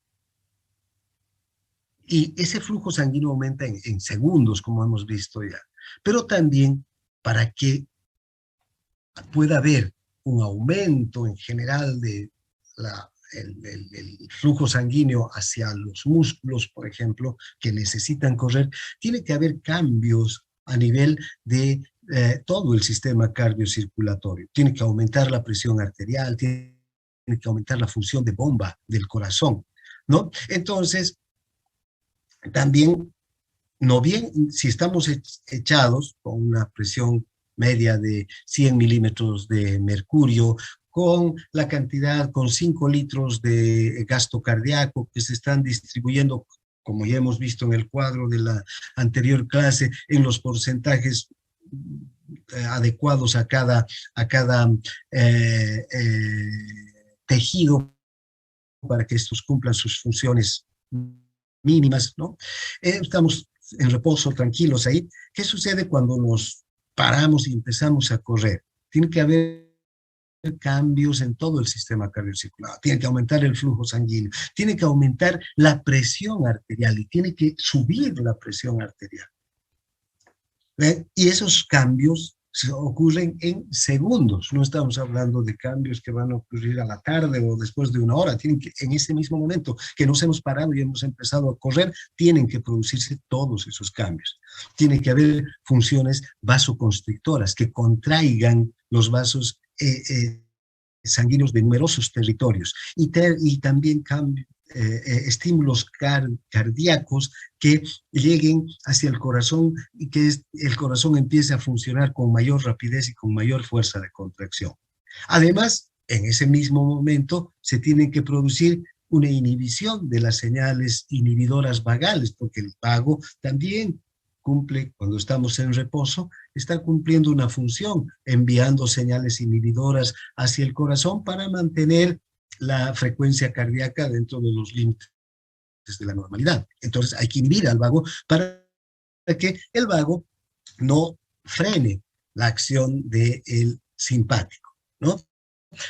y ese flujo sanguíneo aumenta en segundos, como hemos visto ya, pero también para que pueda haber un aumento en general de el flujo sanguíneo hacia los músculos, por ejemplo, que necesitan correr, tiene que haber cambios a nivel de todo el sistema cardiocirculatorio. Tiene que aumentar la presión arterial, tiene que aumentar la función de bomba del corazón, ¿no? Entonces, también, no bien, si estamos echados con una presión media de 100 milímetros de mercurio, con la cantidad, con 5 litros de gasto cardíaco que se están distribuyendo, como ya hemos visto en el cuadro de la anterior clase, en los porcentajes adecuados a cada tejido para que estos cumplan sus funciones mínimas, ¿no? Estamos en reposo, tranquilos ahí. ¿Qué sucede cuando nos paramos y empezamos a correr? Tiene que haber cambios en todo el sistema cardiocirculatorio, tiene que aumentar el flujo sanguíneo, tiene que aumentar la presión arterial y tiene que subir la presión arterial. ¿Ven? Y esos cambios ocurren en segundos, no estamos hablando de cambios que van a ocurrir a la tarde o después de una hora, tienen que, en ese mismo momento que nos hemos parado y hemos empezado a correr, tienen que producirse todos esos cambios. Tiene que haber funciones vasoconstrictoras que contraigan los vasos sanguíneos de numerosos territorios y también estímulos cardíacos que lleguen hacia el corazón y que el corazón empiece a funcionar con mayor rapidez y con mayor fuerza de contracción. Además, en ese mismo momento se tiene que producir una inhibición de las señales inhibidoras vagales, porque el vago también cumple, cuando estamos en reposo, está cumpliendo una función, enviando señales inhibidoras hacia el corazón para mantener la frecuencia cardíaca dentro de los límites de la normalidad. Entonces hay que inhibir al vago para que el vago no frene la acción del simpático, ¿no?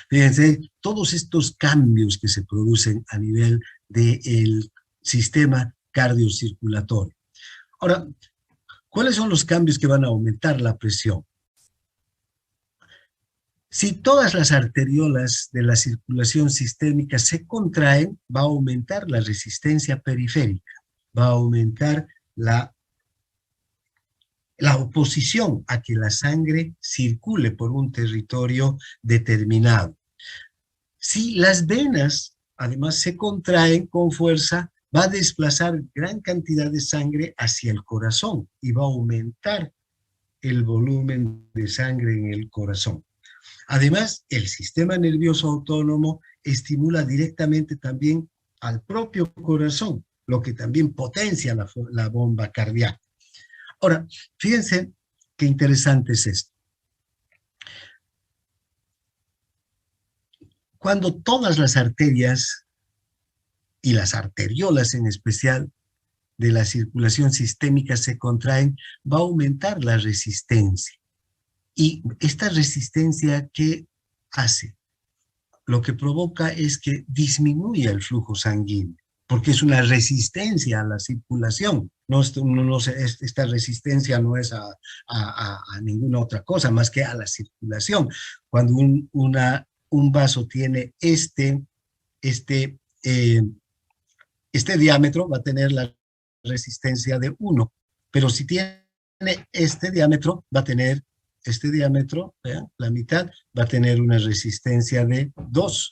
Fíjense, todos estos cambios que se producen a nivel del sistema cardiocirculatorio. Ahora, ¿cuáles son los cambios que van a aumentar la presión? Si todas las arteriolas de la circulación sistémica se contraen, va a aumentar la resistencia periférica, va a aumentar la oposición a que la sangre circule por un territorio determinado. Si las venas, además, se contraen con fuerza, va a desplazar gran cantidad de sangre hacia el corazón y va a aumentar el volumen de sangre en el corazón. Además, el sistema nervioso autónomo estimula directamente también al propio corazón, lo que también potencia la bomba cardíaca. Ahora, fíjense qué interesante es esto. Cuando todas las arterias, y las arteriolas en especial, de la circulación sistémica se contraen, va a aumentar la resistencia. Y esta resistencia, ¿qué hace? Lo que provoca es que disminuya el flujo sanguíneo, porque es una resistencia a la circulación. Esta resistencia no es a ninguna otra cosa más que a la circulación. Cuando un vaso tiene este diámetro, va a tener la resistencia de 1, pero si tiene este diámetro, va a tener este diámetro, vean, la mitad, va a tener una resistencia de 2.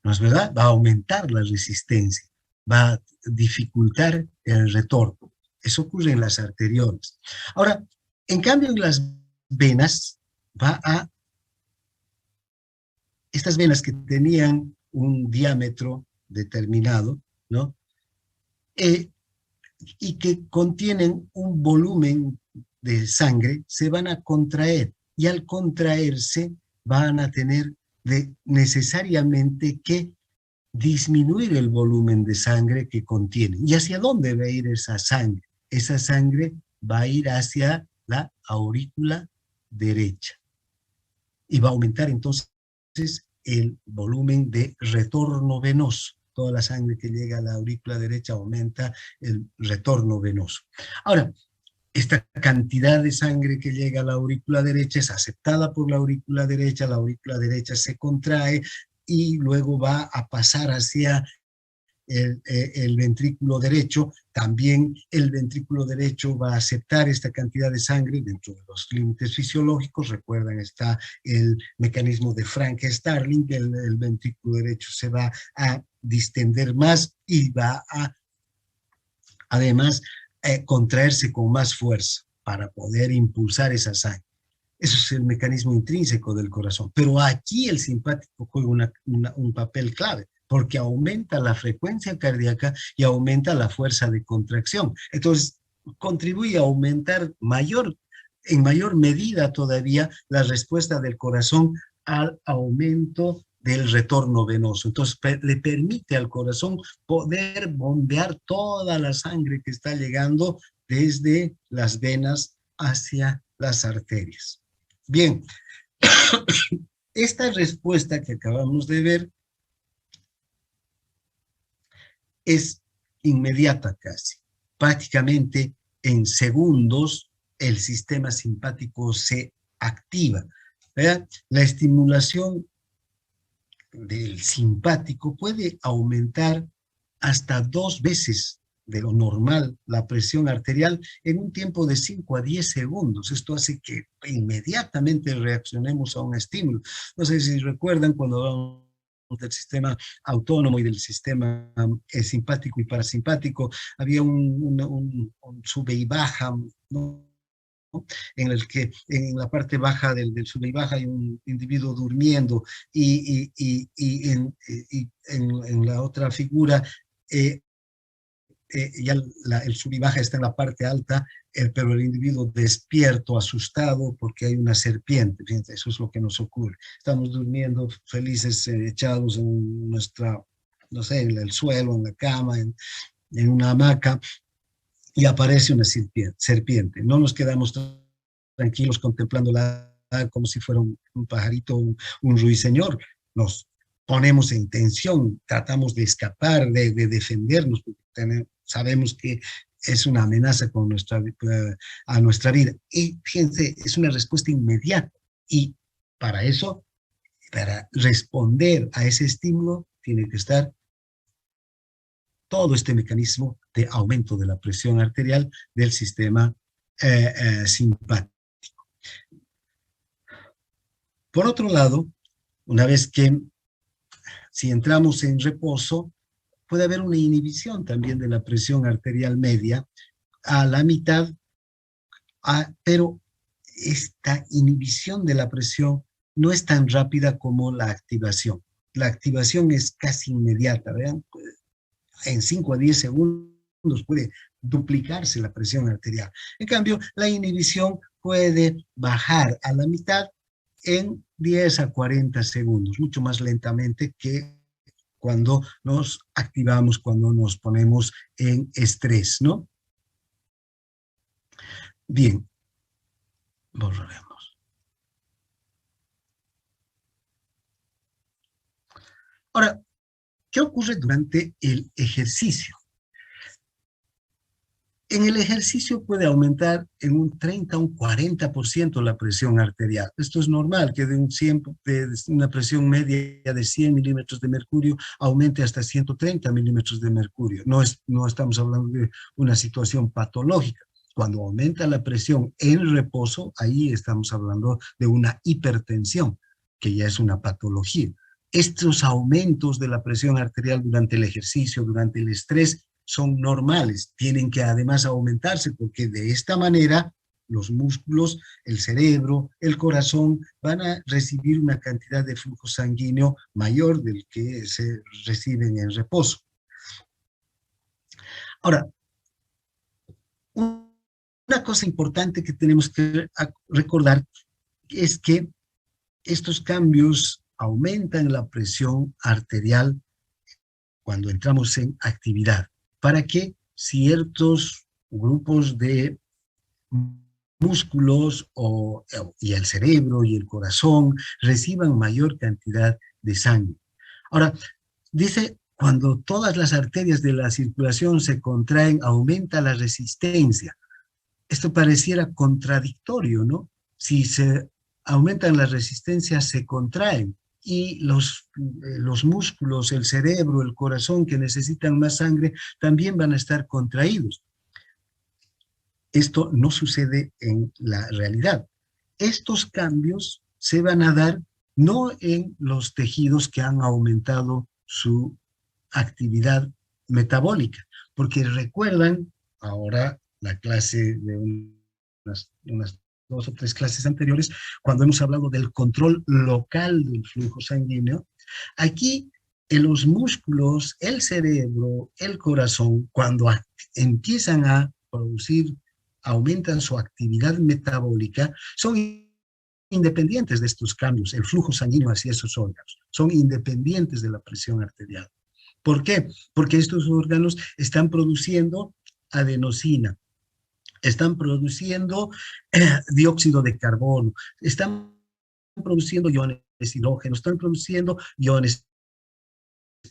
¿No es verdad? Va a aumentar la resistencia, va a dificultar el retorno. Eso ocurre en las arteriolas. Ahora, en cambio, en las venas, estas venas que tenían un diámetro determinado, ¿no? Y que contienen un volumen de sangre, se van a contraer, y al contraerse van a tener necesariamente que disminuir el volumen de sangre que contienen. ¿Y hacia dónde va a ir esa sangre? Esa sangre va a ir hacia la aurícula derecha y va a aumentar entonces el volumen de retorno venoso. Toda la sangre que llega a la aurícula derecha aumenta el retorno venoso. Ahora, esta cantidad de sangre que llega a la aurícula derecha es aceptada por la aurícula derecha se contrae y luego va a pasar hacia el ventrículo derecho. También el ventrículo derecho va a aceptar esta cantidad de sangre dentro de los límites fisiológicos. Recuerdan, está el mecanismo de Frank-Starling, que el ventrículo derecho se va a distender más y va a, además, contraerse con más fuerza para poder impulsar esa sangre. Eso es el mecanismo intrínseco del corazón. Pero aquí el simpático juega un papel clave, porque aumenta la frecuencia cardíaca y aumenta la fuerza de contracción. Entonces, contribuye a aumentar en mayor medida todavía la respuesta del corazón al aumento del retorno venoso. Entonces, le permite al corazón poder bombear toda la sangre que está llegando desde las venas hacia las arterias. Bien, esta respuesta que acabamos de ver es inmediata casi. Prácticamente en segundos el sistema simpático se activa. ¿Verdad? La estimulación del simpático puede aumentar hasta 2 veces de lo normal la presión arterial en un tiempo de 5 a 10 segundos. Esto hace que inmediatamente reaccionemos a un estímulo. No sé si recuerdan cuando hablamos del sistema autónomo y del sistema simpático y parasimpático, había un sube y baja, ¿no? En el que en la parte baja del sube y baja hay un individuo durmiendo y en la otra figura ya el sub y baja está en la parte alta, pero el individuo despierto, asustado, porque hay una serpiente. Fíjense, eso es lo que nos ocurre. Estamos durmiendo felices, echados en nuestra, no sé, en el suelo, en la cama, en una hamaca, y aparece una serpiente. No nos quedamos tranquilos contemplándola como si fuera un pajarito, un ruiseñor. Nos ponemos en tensión, tratamos de escapar, de defendernos, porque sabemos que es una amenaza con a nuestra vida. Y fíjense, es una respuesta inmediata. Y para eso, para responder a ese estímulo, tiene que estar todo este mecanismo de aumento de la presión arterial del sistema simpático. Por otro lado, una vez que si entramos en reposo, puede haber una inhibición también de la presión arterial media a la mitad, pero esta inhibición de la presión no es tan rápida como la activación. La activación es casi inmediata, ¿vean? En 5 a 10 segundos puede duplicarse la presión arterial. En cambio, la inhibición puede bajar a la mitad en 10 a 40 segundos, mucho más lentamente que cuando nos activamos, cuando nos ponemos en estrés, ¿no? Bien, volvemos. Ahora, ¿qué ocurre durante el ejercicio? En el ejercicio puede aumentar en un 30 a un 40% la presión arterial. Esto es normal, que de una presión media de 100 milímetros de mercurio aumente hasta 130 milímetros de mercurio. No estamos hablando de una situación patológica. Cuando aumenta la presión en reposo, ahí estamos hablando de una hipertensión, que ya es una patología. Estos aumentos de la presión arterial durante el ejercicio, durante el estrés, son normales, tienen que además aumentarse porque de esta manera los músculos, el cerebro, el corazón van a recibir una cantidad de flujo sanguíneo mayor del que se reciben en reposo. Ahora, una cosa importante que tenemos que recordar es que estos cambios aumentan la presión arterial cuando entramos en actividad, para que ciertos grupos de músculos y el cerebro y el corazón reciban mayor cantidad de sangre. Ahora, dice, cuando todas las arterias de la circulación se contraen, aumenta la resistencia. Esto pareciera contradictorio, ¿no? Si se aumentan las resistencias, se contraen. Y los músculos, el cerebro, el corazón que necesitan más sangre también van a estar contraídos. Esto no sucede en la realidad. Estos cambios se van a dar no en los tejidos que han aumentado su actividad metabólica, porque recuerdan ahora la clase de unas 2 o 3 clases anteriores, cuando hemos hablado del control local del flujo sanguíneo. Aquí, en los músculos, el cerebro, el corazón, cuando empiezan a producir, aumentan su actividad metabólica, son independientes de estos cambios, el flujo sanguíneo hacia esos órganos, son independientes de la presión arterial. ¿Por qué? Porque estos órganos están produciendo adenosina, están produciendo dióxido de carbono, están produciendo iones hidrógeno, están produciendo iones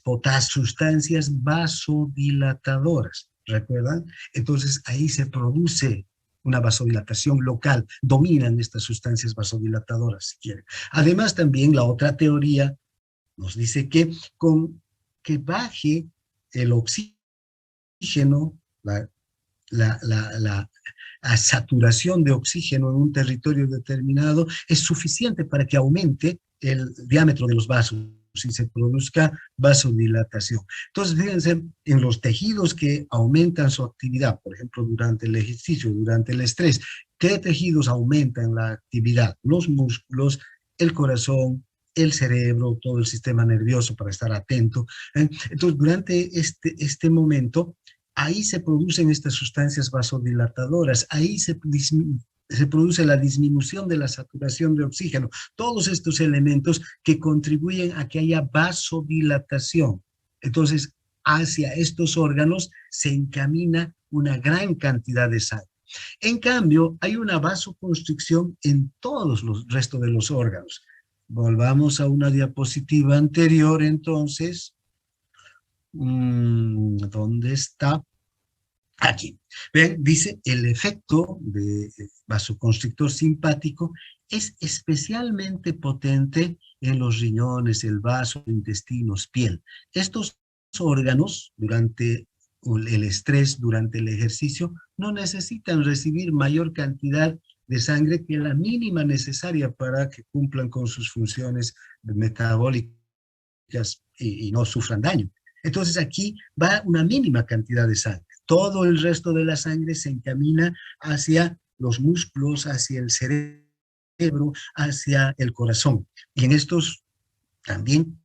potasio, sustancias vasodilatadoras, ¿recuerdan? Entonces ahí se produce una vasodilatación local, dominan estas sustancias vasodilatadoras, si quieren. Además también la otra teoría nos dice que con que baje el oxígeno, la saturación de oxígeno en un territorio determinado es suficiente para que aumente el diámetro de los vasos y se produzca vasodilatación. Entonces, fíjense, en los tejidos que aumentan su actividad, por ejemplo, durante el ejercicio, durante el estrés, ¿qué tejidos aumentan la actividad? Los músculos, el corazón, el cerebro, todo el sistema nervioso para estar atento. Entonces, durante este momento, ahí se producen estas sustancias vasodilatadoras, ahí se produce la disminución de la saturación de oxígeno, todos estos elementos que contribuyen a que haya vasodilatación. Entonces, hacia estos órganos se encamina una gran cantidad de sangre. En cambio, hay una vasoconstricción en todos los restos de los órganos. Volvamos a una diapositiva anterior, entonces. ¿Dónde está? Aquí. Ven, dice, el efecto de vasoconstrictor simpático es especialmente potente en los riñones, el vaso, intestinos, piel. Estos órganos, durante el estrés, durante el ejercicio, no necesitan recibir mayor cantidad de sangre que la mínima necesaria para que cumplan con sus funciones metabólicas y no sufran daño. Entonces aquí va una mínima cantidad de sangre. Todo el resto de la sangre se encamina hacia los músculos, hacia el cerebro, hacia el corazón. Y en estos también,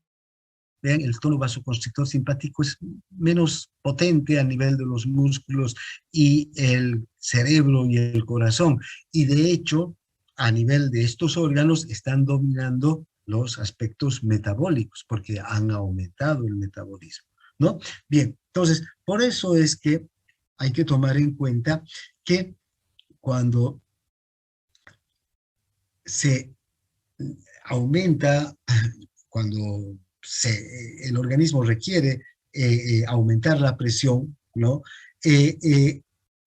vean, el tono vasoconstrictor simpático es menos potente a nivel de los músculos y el cerebro y el corazón. Y de hecho, a nivel de estos órganos están dominando los aspectos metabólicos, porque han aumentado el metabolismo, ¿no? Bien, entonces, por eso es que hay que tomar en cuenta que cuando se aumenta, cuando el organismo requiere aumentar la presión, ¿no?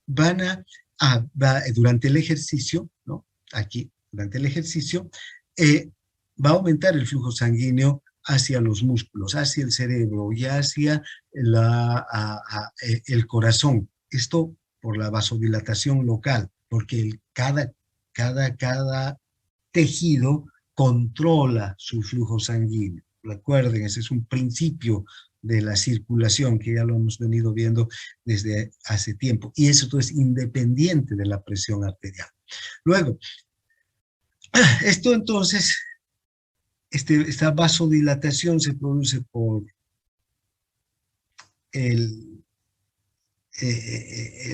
Durante el ejercicio, ¿no? Aquí, durante el ejercicio, va a aumentar el flujo sanguíneo hacia los músculos, hacia el cerebro y hacia el corazón. Esto por la vasodilatación local, porque cada tejido controla su flujo sanguíneo. Recuerden, ese es un principio de la circulación que ya lo hemos venido viendo desde hace tiempo. Y eso es independiente de la presión arterial. Luego, esto entonces, esta vasodilatación se produce por el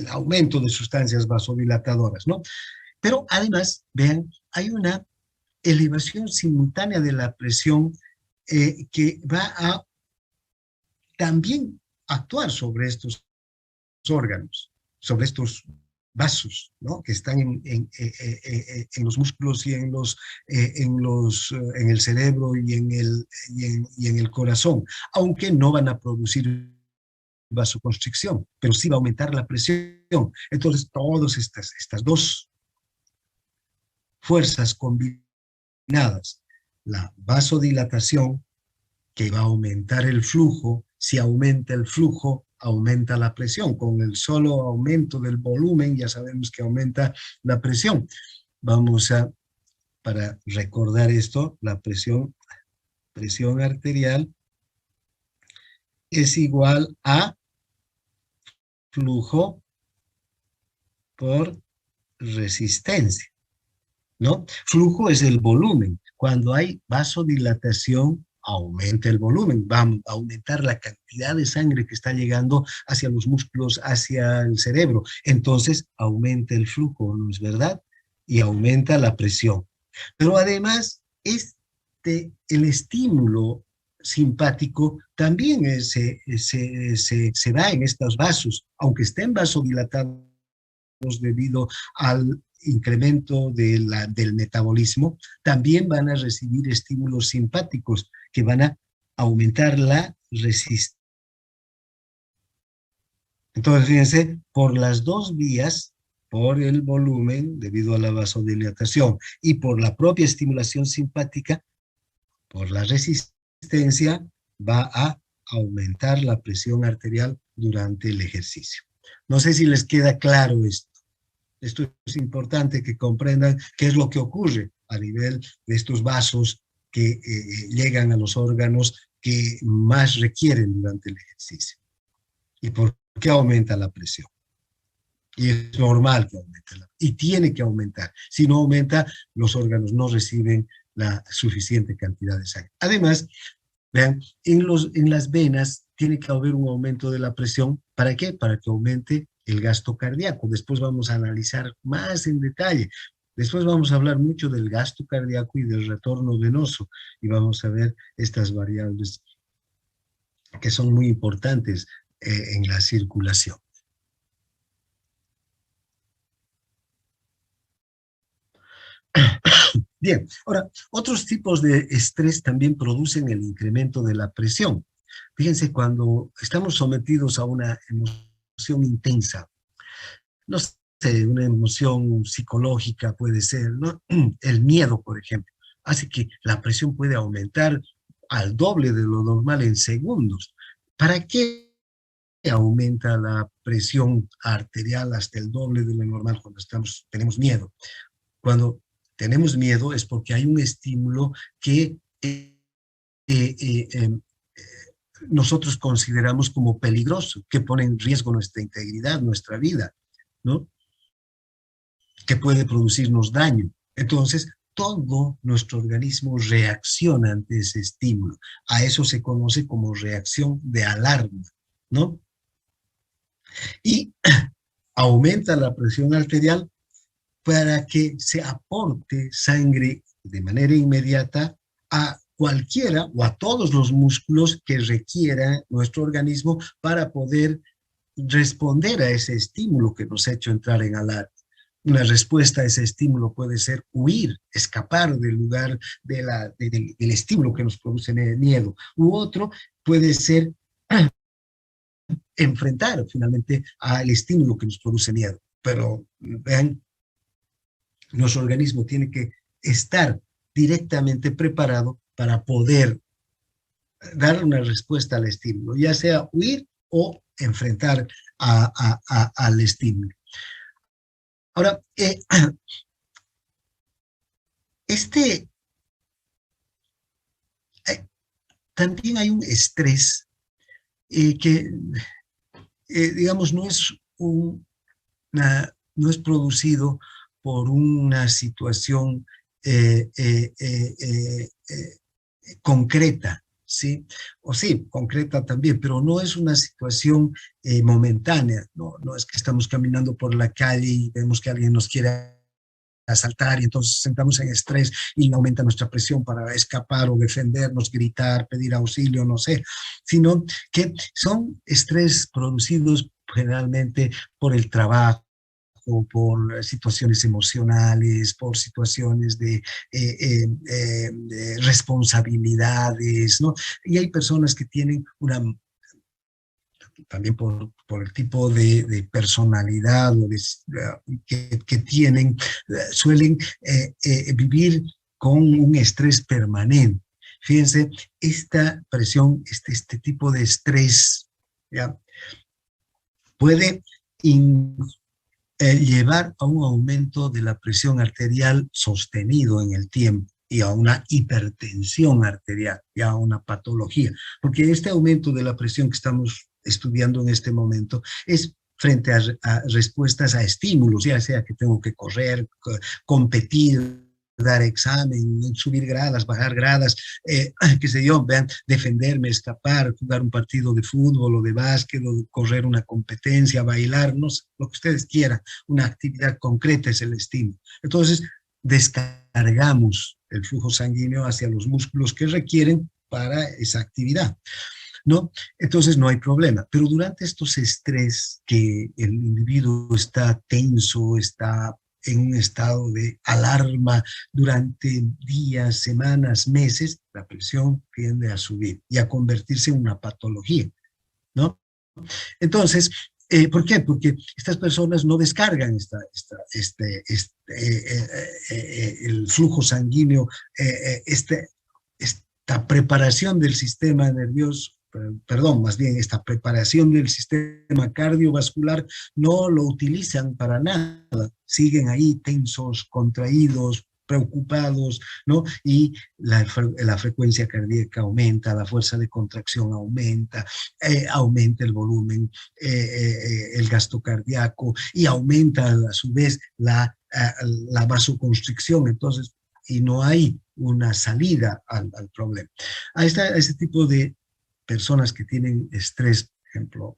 aumento de sustancias vasodilatadoras, ¿no? Pero además, vean, hay una elevación simultánea de la presión que va a también actuar sobre estos órganos, sobre estos vasos, ¿no? Que están en los músculos y en el cerebro y en el corazón, aunque no van a producir vasoconstricción, pero sí va a aumentar la presión. Entonces, todas estas dos fuerzas combinadas, la vasodilatación, que va a aumentar el flujo, si aumenta el flujo, aumenta la presión. Con el solo aumento del volumen ya sabemos que aumenta la presión. Vamos a, para recordar esto, la presión arterial es igual a flujo por resistencia, ¿no? Flujo es el volumen. Cuando hay vasodilatación, aumenta el volumen, va a aumentar la cantidad de sangre que está llegando hacia los músculos, hacia el cerebro. Entonces, aumenta el flujo, ¿no es verdad? Y aumenta la presión. Pero además, el estímulo simpático también se da en estos vasos, aunque estén vasodilatados debido al incremento del metabolismo, también van a recibir estímulos simpáticos que van a aumentar la resistencia. Entonces, fíjense, por las dos vías, por el volumen, debido a la vasodilatación, y por la propia estimulación simpática, por la resistencia, va a aumentar la presión arterial durante el ejercicio. No sé si les queda claro esto. Esto es importante que comprendan qué es lo que ocurre a nivel de estos vasos que llegan a los órganos que más requieren durante el ejercicio. ¿Y por qué aumenta la presión? Y es normal que aumente, y tiene que aumentar. Si no aumenta, los órganos no reciben la suficiente cantidad de sangre. Además, vean, en las venas tiene que haber un aumento de la presión. ¿Para qué? Para que aumente el gasto cardíaco. Después vamos a analizar más en detalle. Después vamos a hablar mucho del gasto cardíaco y del retorno venoso, y vamos a ver estas variables que son muy importantes en la circulación. Bien, ahora, otros tipos de estrés también producen el incremento de la presión. Fíjense, cuando estamos sometidos a una emoción intensa, no sé, una emoción psicológica puede ser, ¿no? El miedo, por ejemplo, hace que la presión puede aumentar al doble de lo normal en segundos. ¿Para qué aumenta la presión arterial hasta el doble de lo normal cuando tenemos miedo? Cuando tenemos miedo es porque hay un estímulo que nosotros consideramos como peligroso, que pone en riesgo nuestra integridad, nuestra vida, ¿no? Que puede producirnos daño. Entonces, todo nuestro organismo reacciona ante ese estímulo. A eso se conoce como reacción de alarma, ¿no? Y aumenta la presión arterial para que se aporte sangre de manera inmediata a cualquiera o a todos los músculos que requiera nuestro organismo para poder responder a ese estímulo que nos ha hecho entrar en alarma. Una respuesta a ese estímulo puede ser huir, escapar del lugar del estímulo que nos produce miedo, u otro puede ser enfrentar finalmente al estímulo que nos produce miedo. Pero vean, nuestro organismo tiene que estar directamente preparado para poder dar una respuesta al estímulo, ya sea huir o enfrentar al estímulo. Ahora, también hay un estrés que, digamos, no es producido por una situación concreta, ¿sí? O sí, concreta también, pero no es una situación momentánea, no es que estamos caminando por la calle y vemos que alguien nos quiere asaltar y entonces entramos en estrés y aumenta nuestra presión para escapar o defendernos, gritar, pedir auxilio, no sé, sino que son estrés producidos generalmente por el trabajo, por situaciones emocionales, por situaciones de responsabilidades, ¿no? Y hay personas que tienen también por el tipo de personalidad o que tienen, suelen vivir con un estrés permanente. Fíjense, esta presión, este tipo de estrés, ¿ya? Puede llevar a un aumento de la presión arterial sostenido en el tiempo y a una hipertensión arterial, y a una patología. Porque este aumento de la presión que estamos estudiando en este momento es frente a respuestas a estímulos, ya sea que tengo que correr, competir, dar examen, subir gradas, bajar gradas, qué sé yo, vean, defenderme, escapar, jugar un partido de fútbol o de básquet, o correr una competencia, bailar, no sé, lo que ustedes quieran, una actividad concreta es el estímulo. Entonces, descargamos el flujo sanguíneo hacia los músculos que requieren para esa actividad, ¿no? Entonces no hay problema. Pero durante estos estrés que el individuo está tenso, está en un estado de alarma durante días, semanas, meses, la presión tiende a subir y a convertirse en una patología, ¿no? Entonces, ¿por qué? Porque estas personas no descargan el flujo sanguíneo, esta preparación del sistema nervioso, perdón, más bien esta preparación del sistema cardiovascular no lo utilizan para nada, siguen ahí tensos, contraídos, preocupados, ¿no? Y la frecuencia cardíaca aumenta, la fuerza de contracción aumenta, aumenta el volumen, el gasto cardíaco, y aumenta a su vez la vasoconstricción. Entonces, y no hay una salida al problema. A este tipo de personas que tienen estrés, por ejemplo,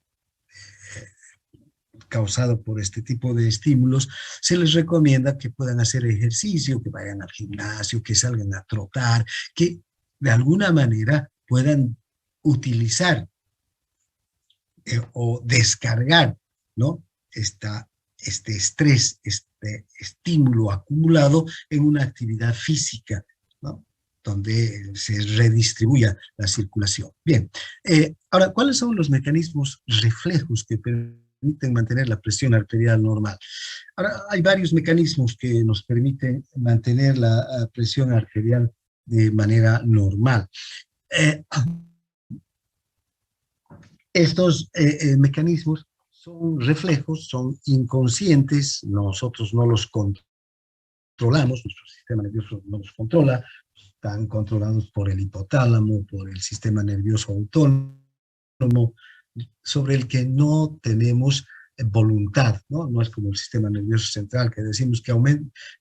causado por este tipo de estímulos, se les recomienda que puedan hacer ejercicio, que vayan al gimnasio, que salgan a trotar, que de alguna manera puedan utilizar o descargar, ¿no? Este estrés, este estímulo acumulado en una actividad física, ¿no? Donde se redistribuya la circulación. Bien, ahora, ¿cuáles son los mecanismos reflejos que permiten mantener la presión arterial normal? Ahora, hay varios mecanismos que nos permiten mantener la presión arterial de manera normal. Estos mecanismos son reflejos, son inconscientes, nosotros no los controlamos, nuestro sistema nervioso no los controla, están controlados por el hipotálamo, por el sistema nervioso autónomo, sobre el que no tenemos voluntad, ¿no? No es como el sistema nervioso central, que decimos que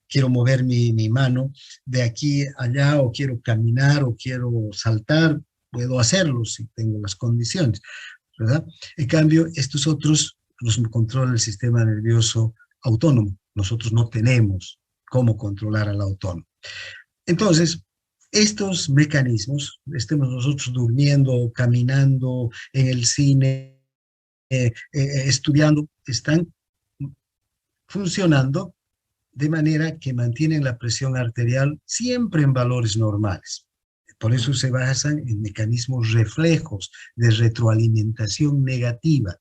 quiero mover mi mano de aquí a allá, o quiero caminar, o quiero saltar, puedo hacerlo si tengo las condiciones, ¿verdad? En cambio, estos otros los controla el sistema nervioso autónomo. Nosotros no tenemos cómo controlar al autónomo. Entonces, estos mecanismos, estemos nosotros durmiendo, caminando, en el cine, estudiando, están funcionando de manera que mantienen la presión arterial siempre en valores normales. Por eso se basan en mecanismos reflejos de retroalimentación negativa.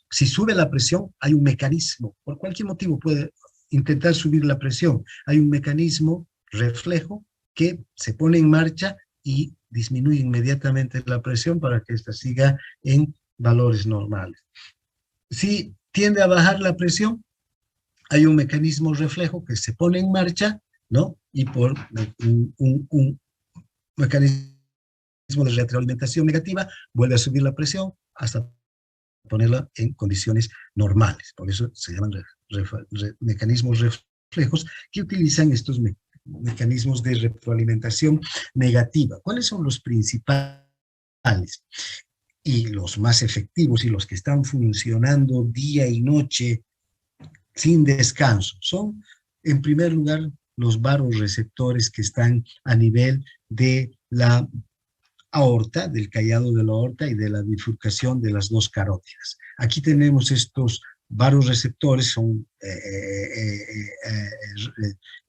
Si sube la presión, hay un mecanismo, por cualquier motivo puede intentar subir la presión, hay un mecanismo reflejo que se pone en marcha y disminuye inmediatamente la presión para que ésta siga en valores normales. Si tiende a bajar la presión, hay un mecanismo reflejo que se pone en marcha, ¿no? Y por un mecanismo de retroalimentación negativa, vuelve a subir la presión hasta ponerla en condiciones normales. Por eso se llaman mecanismos reflejos que utilizan estos mecanismos de retroalimentación negativa. ¿Cuáles son los principales y los más efectivos y los que están funcionando día y noche sin descanso? Son, en primer lugar, los vasoreceptores que están a nivel de la aorta, del callado de la aorta y de la bifurcación de las dos carótidas. Aquí tenemos estos vasoreceptores, son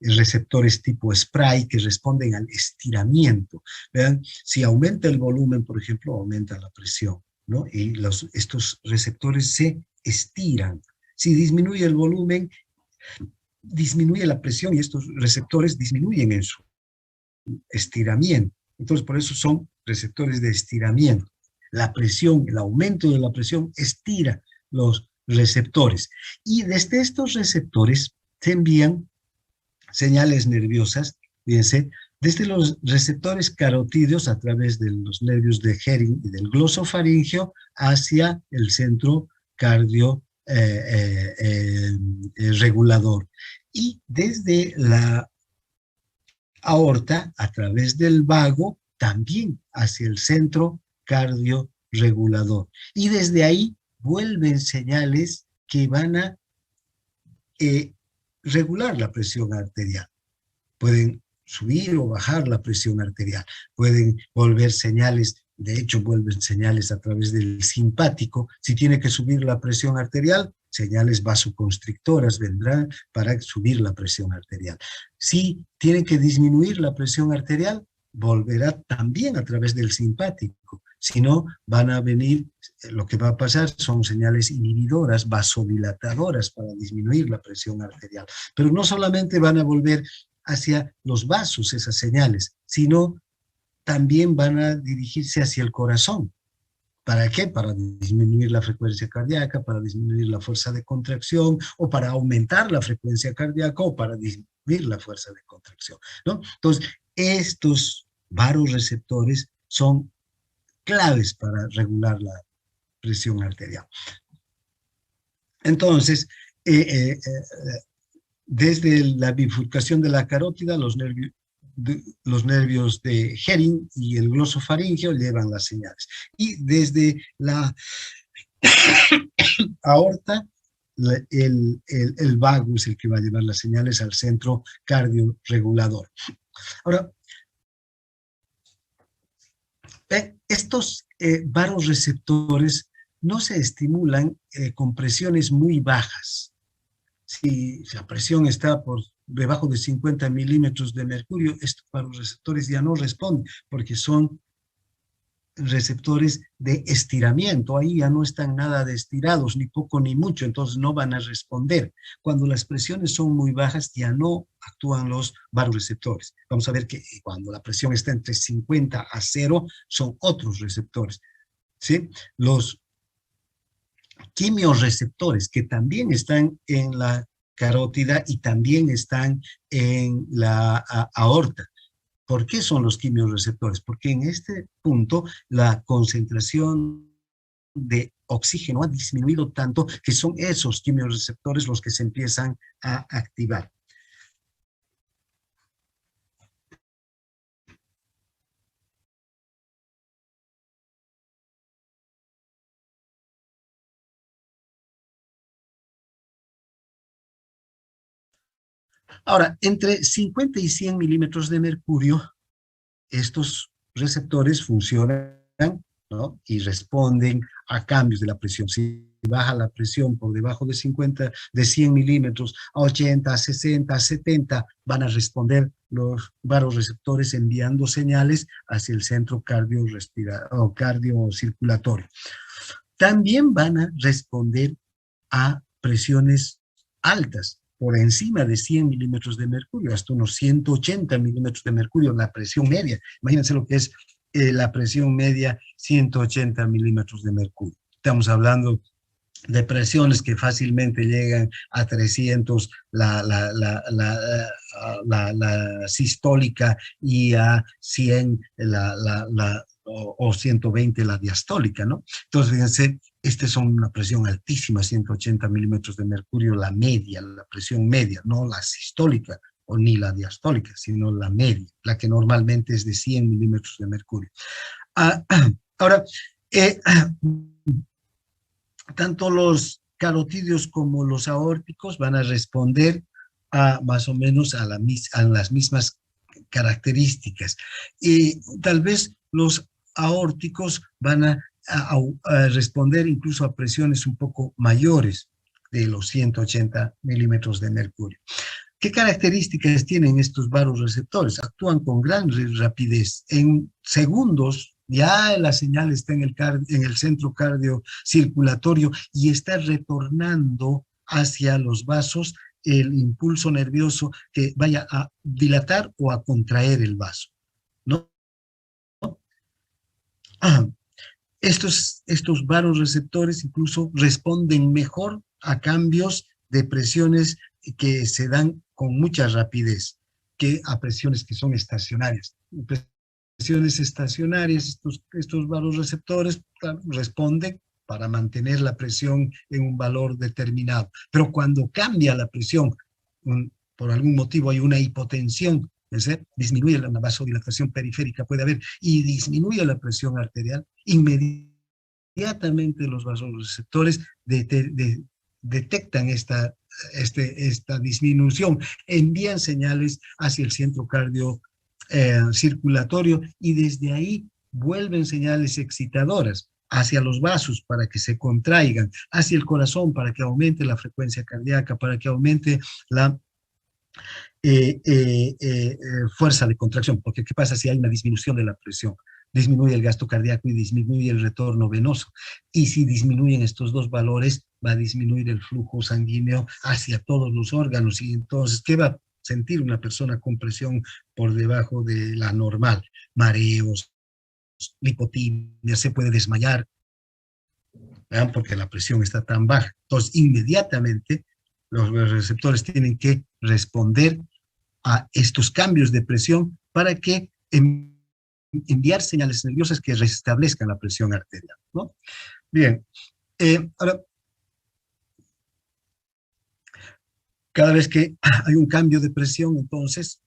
receptores tipo spray que responden al estiramiento. Vean, si aumenta el volumen, por ejemplo, aumenta la presión, ¿no? Y estos receptores se estiran. Si disminuye el volumen, disminuye la presión y estos receptores disminuyen en su estiramiento. Entonces, por eso son receptores de estiramiento. La presión, el aumento de la presión estira los receptores. Y desde estos receptores se envían señales nerviosas, fíjense, desde los receptores carotídeos a través de los nervios de Hering y del glosofaringeo hacia el centro cardio regulador. Y desde la aorta, a través del vago, también hacia el centro cardiorregulador. Y desde ahí vuelven señales que van a regular la presión arterial. Pueden subir o bajar la presión arterial. Pueden volver señales, de hecho vuelven señales a través del simpático. Si tiene que subir la presión arterial, señales vasoconstrictoras vendrán para subir la presión arterial. Si tienen que disminuir la presión arterial, volverá también a través del simpático. Si no, van a venir, lo que va a pasar son señales inhibidoras, vasodilatadoras para disminuir la presión arterial. Pero no solamente van a volver hacia los vasos esas señales, sino también van a dirigirse hacia el corazón. ¿Para qué? Para disminuir la frecuencia cardíaca, para disminuir la fuerza de contracción, o para aumentar la frecuencia cardíaca, o para disminuir la fuerza de contracción, ¿no? Entonces, estos vasoreceptores son claves para regular la presión arterial. Entonces, desde la bifurcación de la carótida, los nervios los nervios de Hering y el glosofaringeo llevan las señales. Y desde la aorta, el vago es el que va a llevar las señales al centro cardiorregulador. Ahora, estos varoreceptores no se estimulan con presiones muy bajas. Si la presión está por debajo de 50 milímetros de mercurio, estos varoreceptores ya no responden, porque son receptores de estiramiento. Ahí ya no están nada de estirados, ni poco ni mucho, entonces no van a responder. Cuando las presiones son muy bajas, ya no actúan los varoreceptores. Vamos a ver que cuando la presión está entre 50 a 0, son otros receptores, ¿sí? Los quimiorreceptores, que también están en la carótida y también están en la aorta. ¿Por qué son los quimiorreceptores? Porque en este punto la concentración de oxígeno ha disminuido tanto que son esos quimiorreceptores los que se empiezan a activar. Ahora, entre 50 y 100 milímetros de mercurio, estos receptores funcionan, ¿no? Y responden a cambios de la presión. Si baja la presión por debajo de 50, de 100 milímetros a 80, a 60, a 70, van a responder los varoreceptores enviando señales hacia el centro cardiocirculatorio. También van a responder a presiones altas, por encima de 100 milímetros de mercurio, hasta unos 180 milímetros de mercurio, la presión media. Imagínense lo que es la presión media, 180 milímetros de mercurio. Estamos hablando de presiones que fácilmente llegan a 300, la sistólica, y a 100 o 120 la diastólica, ¿no? Entonces, fíjense, estas son una presión altísima, 180 milímetros de mercurio, la media, la presión media, no la sistólica o ni la diastólica, sino la media, la que normalmente es de 100 milímetros de mercurio. Ahora, tanto los carotídeos como los aórticos van a responder a más o menos a las mismas características. Y tal vez los aórticos van a responder incluso a presiones un poco mayores de los 180 milímetros de mercurio. ¿Qué características tienen estos varoreceptores? Actúan con gran rapidez. En segundos ya la señal está en el centro cardiocirculatorio y está retornando hacia los vasos el impulso nervioso que vaya a dilatar o a contraer el vaso, ¿no? Estos varoreceptores incluso responden mejor a cambios de presiones que se dan con mucha rapidez que a presiones que son estacionarias. Presiones estacionarias, estos varoreceptores responden para mantener la presión en un valor determinado. Pero cuando cambia la presión, por algún motivo hay una hipotensión, disminuye la vasodilatación periférica, puede haber, y disminuye la presión arterial, inmediatamente los vasoreceptores detectan esta disminución, envían señales hacia el centro cardiocirculatorio y desde ahí vuelven señales excitadoras hacia los vasos para que se contraigan, hacia el corazón para que aumente la frecuencia cardíaca, para que aumente la fuerza de contracción, porque ¿qué pasa si hay una disminución de la presión? Disminuye el gasto cardíaco y disminuye el retorno venoso. Y si disminuyen estos dos valores, va a disminuir el flujo sanguíneo hacia todos los órganos. Y entonces, ¿qué va a sentir una persona con presión por debajo de la normal? Mareos, lipotimia, se puede desmayar, ¿verdad? Porque la presión está tan baja. Entonces, inmediatamente, los receptores tienen que responder a estos cambios de presión para que enviar señales nerviosas que restablezcan la presión arterial, ¿no? Bien, ahora, cada vez que hay un cambio de presión, entonces,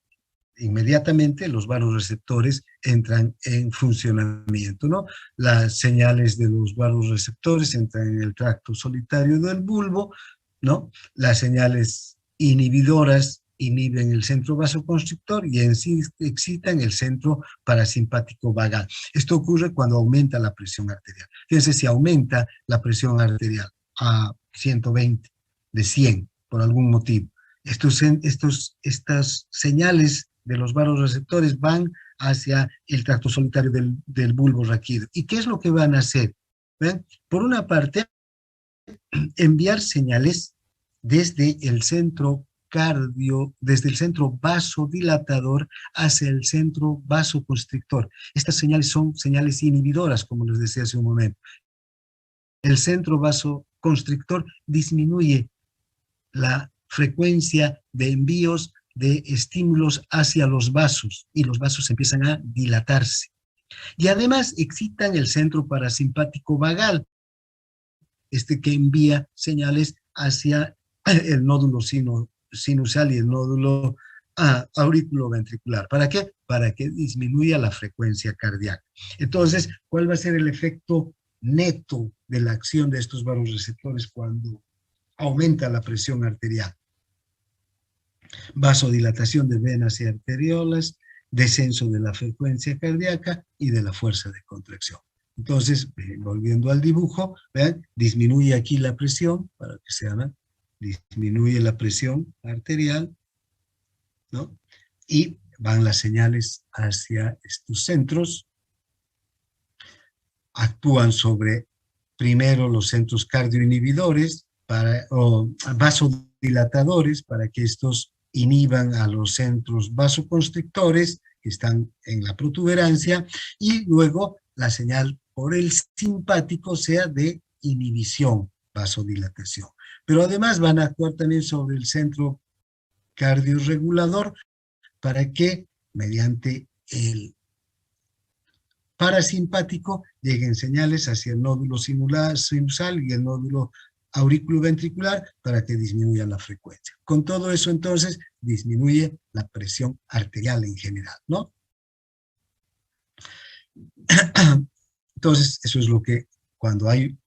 inmediatamente los vasoreceptores entran en funcionamiento, ¿no? Las señales de los vasoreceptores entran en el tracto solitario del bulbo, ¿no? Las señales inhibidoras inhiben el centro vasoconstrictor y en sí excitan el centro parasimpático vagal. Esto ocurre cuando aumenta la presión arterial. Fíjense, si aumenta la presión arterial a 120 de 100 por algún motivo, estas señales de los vasoreceptores van hacia el tracto solitario del bulbo raquídeo. ¿Y qué es lo que van a hacer? ¿Ven? Por una parte, enviar señales desde el centro desde el centro vasodilatador hacia el centro vasoconstrictor. Estas señales son señales inhibidoras, como les decía hace un momento. El centro vasoconstrictor disminuye la frecuencia de envíos de estímulos hacia los vasos y los vasos empiezan a dilatarse. Y además excitan el centro parasimpático vagal, que envía señales hacia el nódulo sinusal y el nódulo auriculoventricular. ¿Para qué? Para que disminuya la frecuencia cardíaca. Entonces, ¿cuál va a ser el efecto neto de la acción de estos vasoreceptores cuando aumenta la presión arterial? Vasodilatación de venas y arteriolas, descenso de la frecuencia cardíaca y de la fuerza de contracción. Entonces, volviendo al dibujo, vean, disminuye aquí la presión, para que se haga, disminuye la presión arterial, ¿no? Y van las señales hacia estos centros, actúan sobre primero los centros cardioinhibidores, o vasodilatadores, para que estos inhiban a los centros vasoconstrictores que están en la protuberancia, y luego la señal por el simpático sea de inhibición, vasodilatación. Pero además van a actuar también sobre el centro cardiorregulador para que mediante el parasimpático lleguen señales hacia el nódulo sinusal y el nódulo auriculoventricular para que disminuya la frecuencia. Con todo eso, entonces, disminuye la presión arterial en general, ¿no? Entonces, eso es lo que cuando hay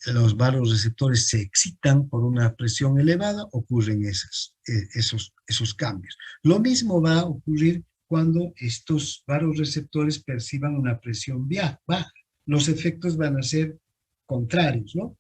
los vasoreceptores se excitan por una presión elevada, ocurren esos cambios. Lo mismo va a ocurrir cuando estos vasoreceptores perciban una presión baja. Los efectos van a ser contrarios, ¿no?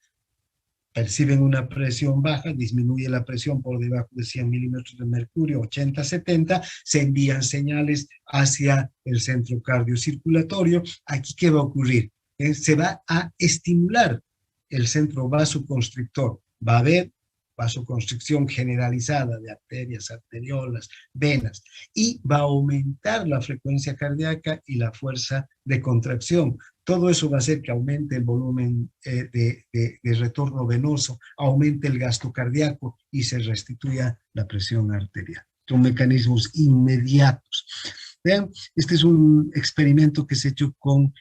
Perciben una presión baja, disminuye la presión por debajo de 100 milímetros de mercurio, 80, 70, se envían señales hacia el centro cardiocirculatorio. Aquí, ¿qué va a ocurrir? Se va a estimular el centro vasoconstrictor. Va a haber vasoconstricción generalizada de arterias, arteriolas, venas, y va a aumentar la frecuencia cardíaca y la fuerza de contracción. Todo eso va a hacer que aumente el volumen de retorno venoso, aumente el gasto cardíaco y se restituya la presión arterial. Son mecanismos inmediatos. Vean, este es un experimento que se ha hecho con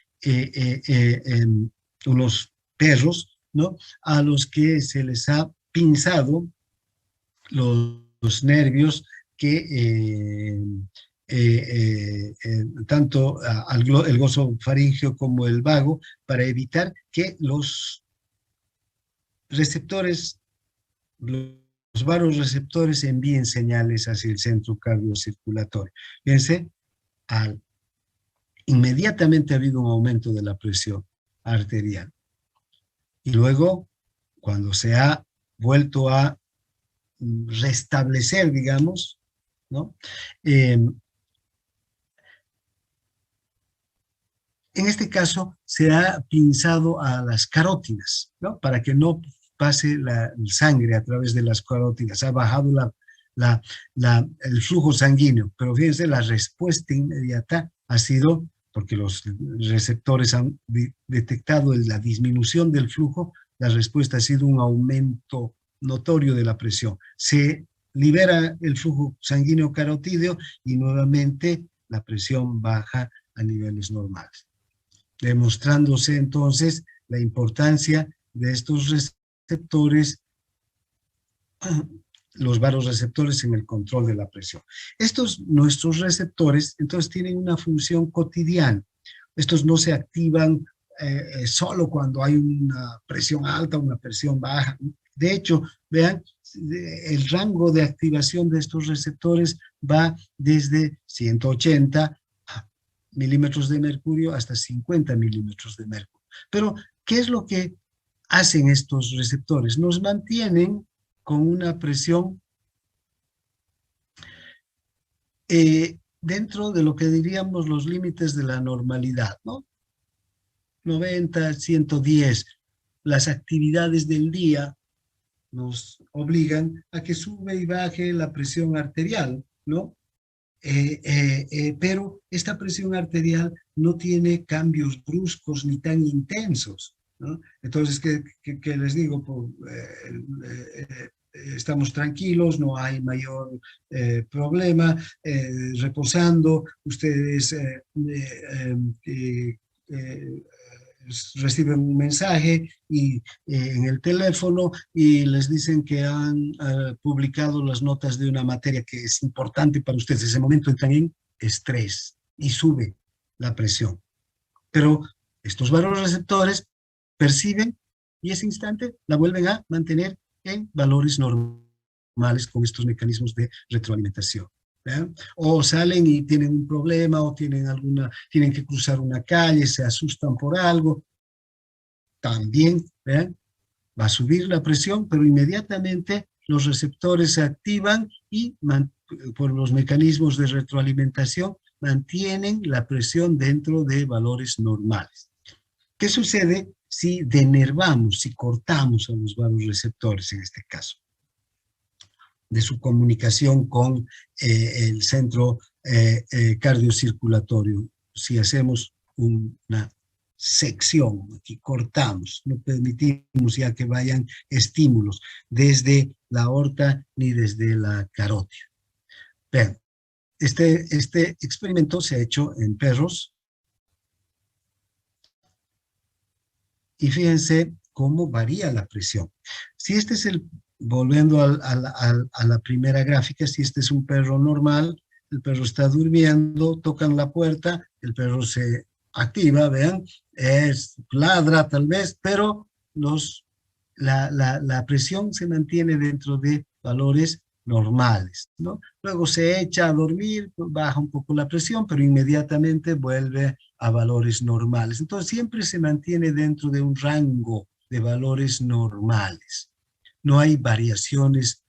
unos perros, ¿no? A los que se les ha pinzado los nervios que tanto el gloso faríngeo como el vago, para evitar que los receptores, los vasoreceptores envíen señales hacia el centro cardiocirculatorio. Fíjense, inmediatamente ha habido un aumento de la presión arterial. Y luego, cuando se ha vuelto a restablecer, digamos, ¿no? En este caso, se ha pinzado a las carótidas, ¿no? Para que no pase la sangre a través de las carótidas. Ha bajado el flujo sanguíneo. Pero fíjense, la respuesta inmediata ha sido, porque los receptores han detectado la disminución del flujo, la respuesta ha sido un aumento notorio de la presión. Se libera el flujo sanguíneo carotídeo y nuevamente la presión baja a niveles normales, demostrándose entonces la importancia de estos receptores los varorreceptores en el control de la presión. Estos, nuestros receptores, entonces tienen una función cotidiana. Estos no se activan solo cuando hay una presión alta, una presión baja. De hecho, vean, el rango de activación de estos receptores va desde 180 milímetros de mercurio hasta 50 milímetros de mercurio. Pero, ¿qué es lo que hacen estos receptores? Nos mantienen con una presión dentro de lo que diríamos los límites de la normalidad, ¿no? 90, 110. Las actividades del día nos obligan a que sube y baje la presión arterial, ¿no? Pero esta presión arterial no tiene cambios bruscos ni tan intensos, ¿no? Entonces, ¿qué les digo? Estamos tranquilos, no hay mayor problema, reposando, ustedes reciben un mensaje en el teléfono y les dicen que han publicado las notas de una materia que es importante para ustedes. En ese momento entran en estrés y sube la presión. Pero estos varorreceptores perciben y ese instante la vuelven a mantener en valores normales con estos mecanismos de retroalimentación. ¿Vean? O salen y tienen un problema o tienen que cruzar una calle, se asustan por algo, también, ¿vean? Va a subir la presión, pero inmediatamente los receptores se activan y por los mecanismos de retroalimentación mantienen la presión dentro de valores normales. ¿Qué sucede si denervamos, si cortamos a los varorreceptores en este caso? De su comunicación con el centro cardiocirculatorio. Si hacemos una sección, aquí cortamos, no permitimos ya que vayan estímulos desde la aorta ni desde la carótida. Vean, este experimento se ha hecho en perros y fíjense cómo varía la presión. Si este es volviendo a la primera gráfica, si este es un perro normal, el perro está durmiendo, tocan la puerta, el perro se activa, vean, ladra tal vez, pero la presión se mantiene dentro de valores normales, ¿no? Luego se echa a dormir, baja un poco la presión, pero inmediatamente vuelve a valores normales. Entonces siempre se mantiene dentro de un rango de valores normales. No hay variaciones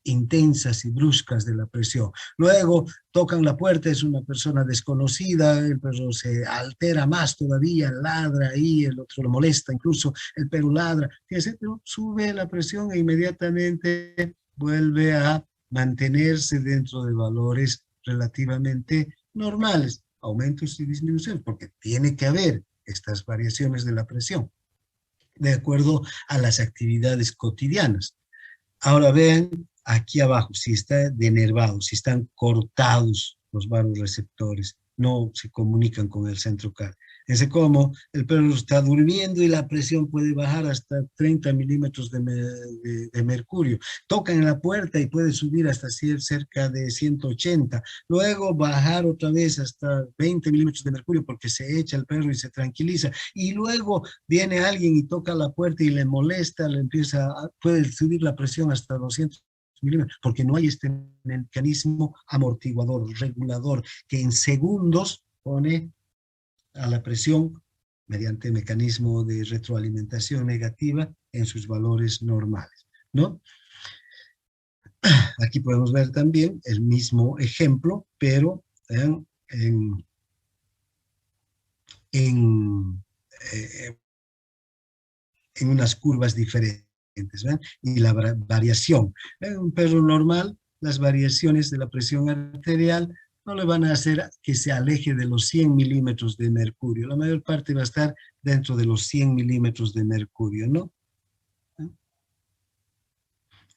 intensas y bruscas de la presión. Luego tocan la puerta, es una persona desconocida, el perro se altera más todavía, ladra ahí, el otro lo molesta, incluso el perro ladra, fíjense, pero sube la presión e inmediatamente vuelve a mantenerse dentro de valores relativamente normales, aumentos y disminuciones, porque tiene que haber estas variaciones de la presión de acuerdo a las actividades cotidianas. Ahora vean aquí abajo, si está denervado, si están cortados los varorreceptores, no se comunican con el centro cardíaco. Fíjense cómo el perro está durmiendo y la presión puede bajar hasta 30 milímetros de mercurio. Tocan en la puerta y puede subir hasta cerca de 180. Luego bajar otra vez hasta 20 milímetros de mercurio porque se echa el perro y se tranquiliza. Y luego viene alguien y toca la puerta y le molesta, puede subir la presión hasta 200 milímetros porque no hay este mecanismo amortiguador, regulador, que en segundos pone a la presión mediante mecanismo de retroalimentación negativa en sus valores normales, ¿no? Aquí podemos ver también el mismo ejemplo, pero en unas curvas diferentes, ¿ven? Y la variación. En un perro normal, las variaciones de la presión arterial no le van a hacer que se aleje de los 100 milímetros de mercurio. La mayor parte va a estar dentro de los 100 milímetros de mercurio, ¿no?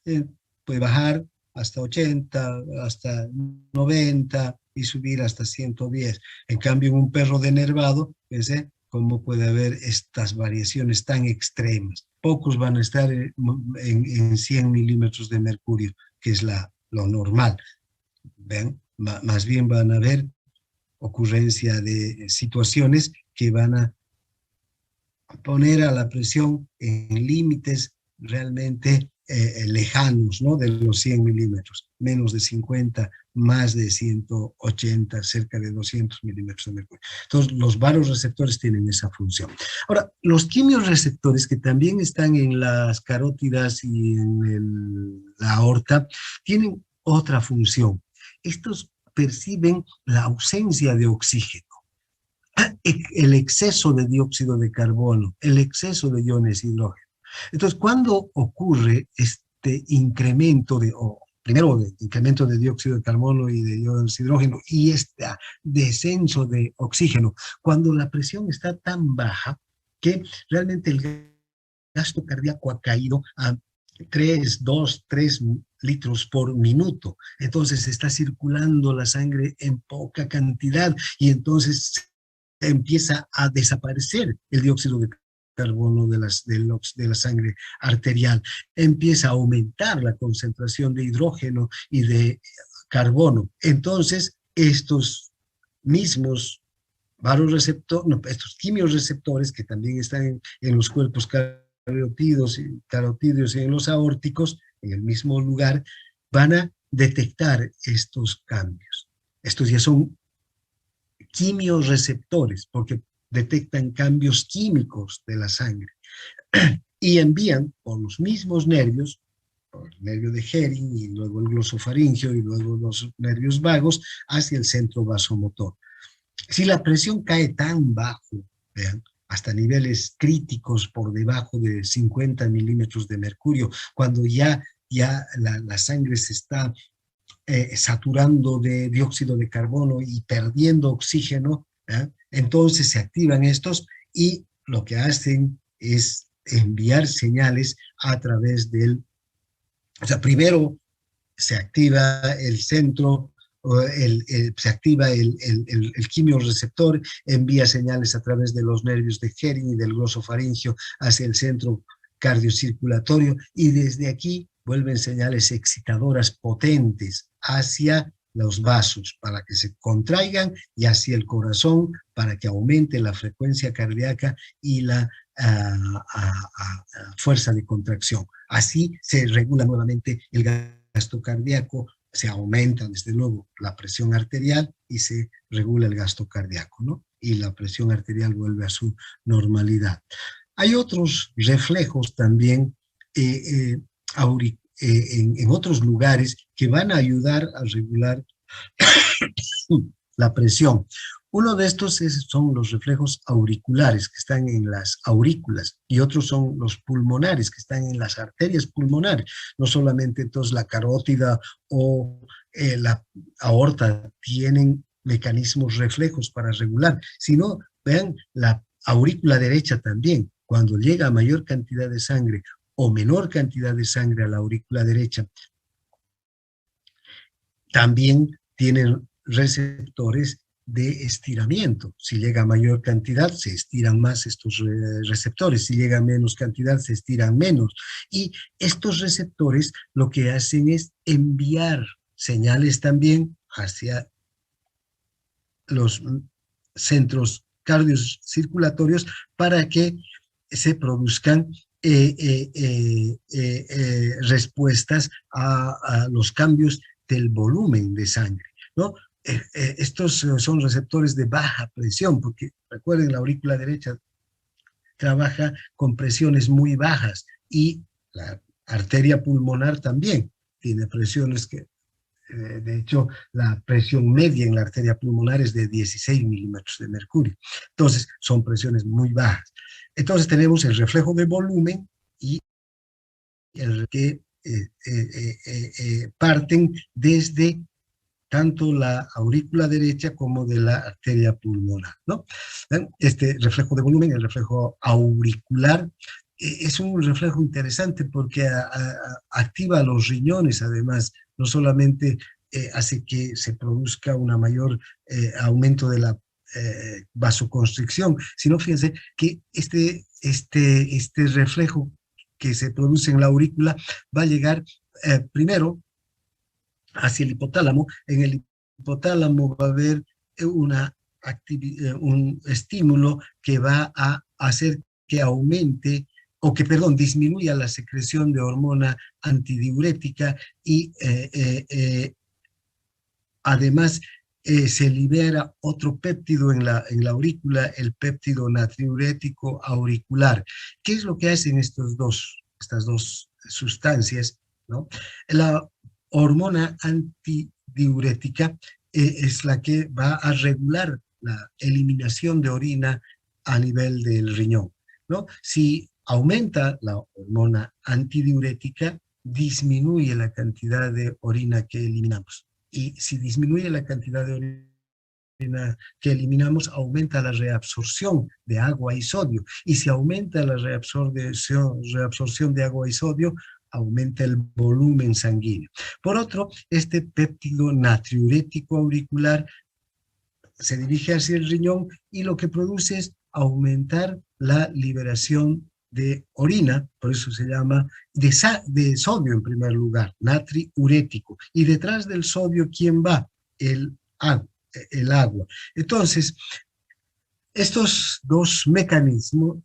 Puede bajar hasta 80, hasta 90 y subir hasta 110. En cambio, en un perro denervado, fíjense cómo puede haber estas variaciones tan extremas. Pocos van a estar en 100 milímetros de mercurio, que es lo normal. ¿Ven? Más bien van a haber ocurrencia de situaciones que van a poner a la presión en límites realmente lejanos, ¿no? De los 100 milímetros, menos de 50, más de 180, cerca de 200 milímetros de mercurio. Entonces, los varoreceptores tienen esa función. Ahora, los quimiorreceptores, que también están en las carótidas y en la aorta, tienen otra función. Estos perciben la ausencia de oxígeno, el exceso de dióxido de carbono, el exceso de iones hidrógeno. Entonces, cuando ocurre este incremento primero de incremento de dióxido de carbono y de iones hidrógeno y este descenso de oxígeno, cuando la presión está tan baja que realmente el gasto cardíaco ha caído a 2, 3 litros por minuto, entonces está circulando la sangre en poca cantidad y entonces empieza a desaparecer el dióxido de carbono de la sangre arterial, empieza a aumentar la concentración de hidrógeno y de carbono. Entonces, estos mismos estos quimiorreceptores que también están en los cuerpos carotídeos y en los aórticos, en el mismo lugar, van a detectar estos cambios. Estos ya son quimiorreceptores, porque detectan cambios químicos de la sangre y envían por los mismos nervios, por el nervio de Hering y luego el glosofaringio y luego los nervios vagos, hacia el centro vasomotor. Si la presión cae tan bajo, vean, hasta niveles críticos por debajo de 50 milímetros de mercurio, cuando ya la sangre se está saturando de dióxido de carbono y perdiendo oxígeno, entonces se activan estos y lo que hacen es enviar señales a través primero se activa el centro, se activa el quimiorreceptor, envía señales a través de los nervios de Hering y del glosofaringio hacia el centro cardiocirculatorio y desde aquí vuelven señales excitadoras potentes hacia los vasos para que se contraigan y hacia el corazón para que aumente la frecuencia cardíaca y la fuerza de contracción. Así se regula nuevamente el gasto cardíaco, se aumenta desde luego la presión arterial y se regula el gasto cardíaco, ¿no? Y la presión arterial vuelve a su normalidad. Hay otros reflejos también en otros lugares que van a ayudar a regular la presión. Uno de estos son los reflejos auriculares que están en las aurículas y otros son los pulmonares que están en las arterias pulmonares. No solamente entonces la carótida o la aorta tienen mecanismos reflejos para regular, sino, vean, la aurícula derecha también, cuando llega a mayor cantidad de sangre o menor cantidad de sangre a la aurícula derecha, también tienen receptores de estiramiento. Si llega a mayor cantidad, se estiran más estos receptores. Si llega a menos cantidad, se estiran menos. Y estos receptores lo que hacen es enviar señales también hacia los centros cardiocirculatorios para que se produzcan respuestas a los cambios del volumen de sangre, ¿no? Estos son receptores de baja presión, porque recuerden, la aurícula derecha trabaja con presiones muy bajas y la arteria pulmonar también tiene presiones que, de hecho, la presión media en la arteria pulmonar es de 16 milímetros de mercurio. Entonces, son presiones muy bajas. Entonces, tenemos el reflejo de volumen y el que parten desde tanto la aurícula derecha como de la arteria pulmonar, ¿no? Este reflejo de volumen, el reflejo auricular, es un reflejo interesante porque activa los riñones, además, no solamente hace que se produzca un mayor aumento de la vasoconstricción, sino fíjense que este reflejo que se produce en la aurícula va a llegar primero hacia el hipotálamo. En el hipotálamo va a haber un estímulo que va a hacer que aumente, o que, perdón, disminuya la secreción de hormona antidiurética y además se libera otro péptido en la aurícula, el péptido natriurético auricular. ¿Qué es lo que hacen estas dos sustancias, ¿no? La hormona antidiurética es la que va a regular la eliminación de orina a nivel del riñón, ¿no? Si aumenta la hormona antidiurética, disminuye la cantidad de orina que eliminamos. Y si disminuye la cantidad de orina que eliminamos, aumenta la reabsorción de agua y sodio. Y si aumenta la reabsorción de agua y sodio, aumenta el volumen sanguíneo. Por otro, este péptido natriurético auricular se dirige hacia el riñón y lo que produce es aumentar la liberación de orina, por eso se llama de sodio en primer lugar, natriurético. Y detrás del sodio, ¿quién va? El agua. Entonces, estos dos mecanismos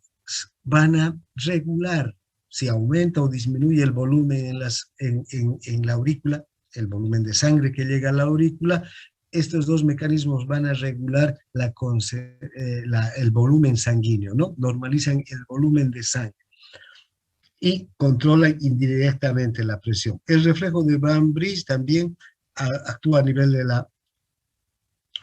van a regular si aumenta o disminuye el volumen en la aurícula, el volumen de sangre que llega a la aurícula. Estos dos mecanismos van a regular el volumen sanguíneo, ¿no? Normalizan el volumen de sangre y controlan indirectamente la presión. El reflejo de Van Bridge también actúa a nivel de la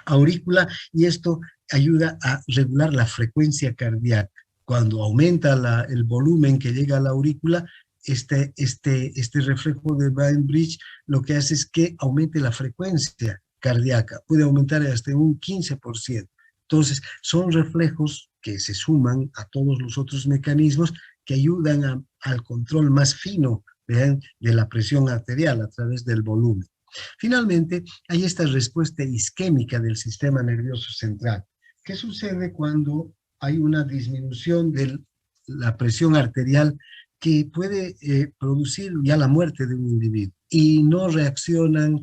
aurícula y esto ayuda a regular la frecuencia cardíaca. Cuando aumenta el volumen que llega a la aurícula, este reflejo de Van Bridge lo que hace es que aumente la frecuencia cardíaca, puede aumentar hasta un 15%. Entonces, son reflejos que se suman a todos los otros mecanismos que ayudan al control más fino, ¿vean?, de la presión arterial a través del volumen. Finalmente, hay esta respuesta isquémica del sistema nervioso central. ¿Qué sucede cuando hay una disminución de la presión arterial que puede producir ya la muerte de un individuo? Y no reaccionan,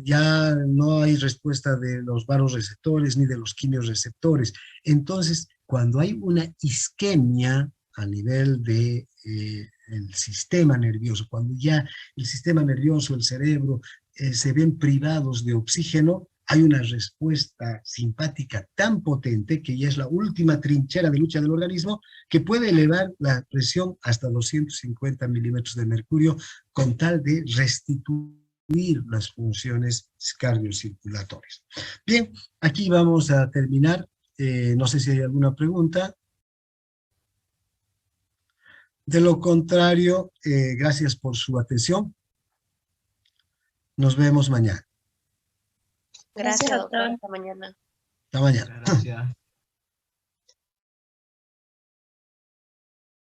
ya no hay respuesta de los vasoreceptores ni de los quimiorreceptores. Entonces, cuando hay una isquemia a nivel de el sistema nervioso, cuando ya el sistema nervioso, el cerebro, se ven privados de oxígeno, hay una respuesta simpática tan potente que ya es la última trinchera de lucha del organismo que puede elevar la presión hasta 250 milímetros de mercurio con tal de restituir las funciones cardiocirculatorias. Bien, aquí vamos a terminar. No sé si hay alguna pregunta. De lo contrario, gracias por su atención. Nos vemos mañana. Gracias, doctor. Hasta mañana. Hasta mañana. Gracias.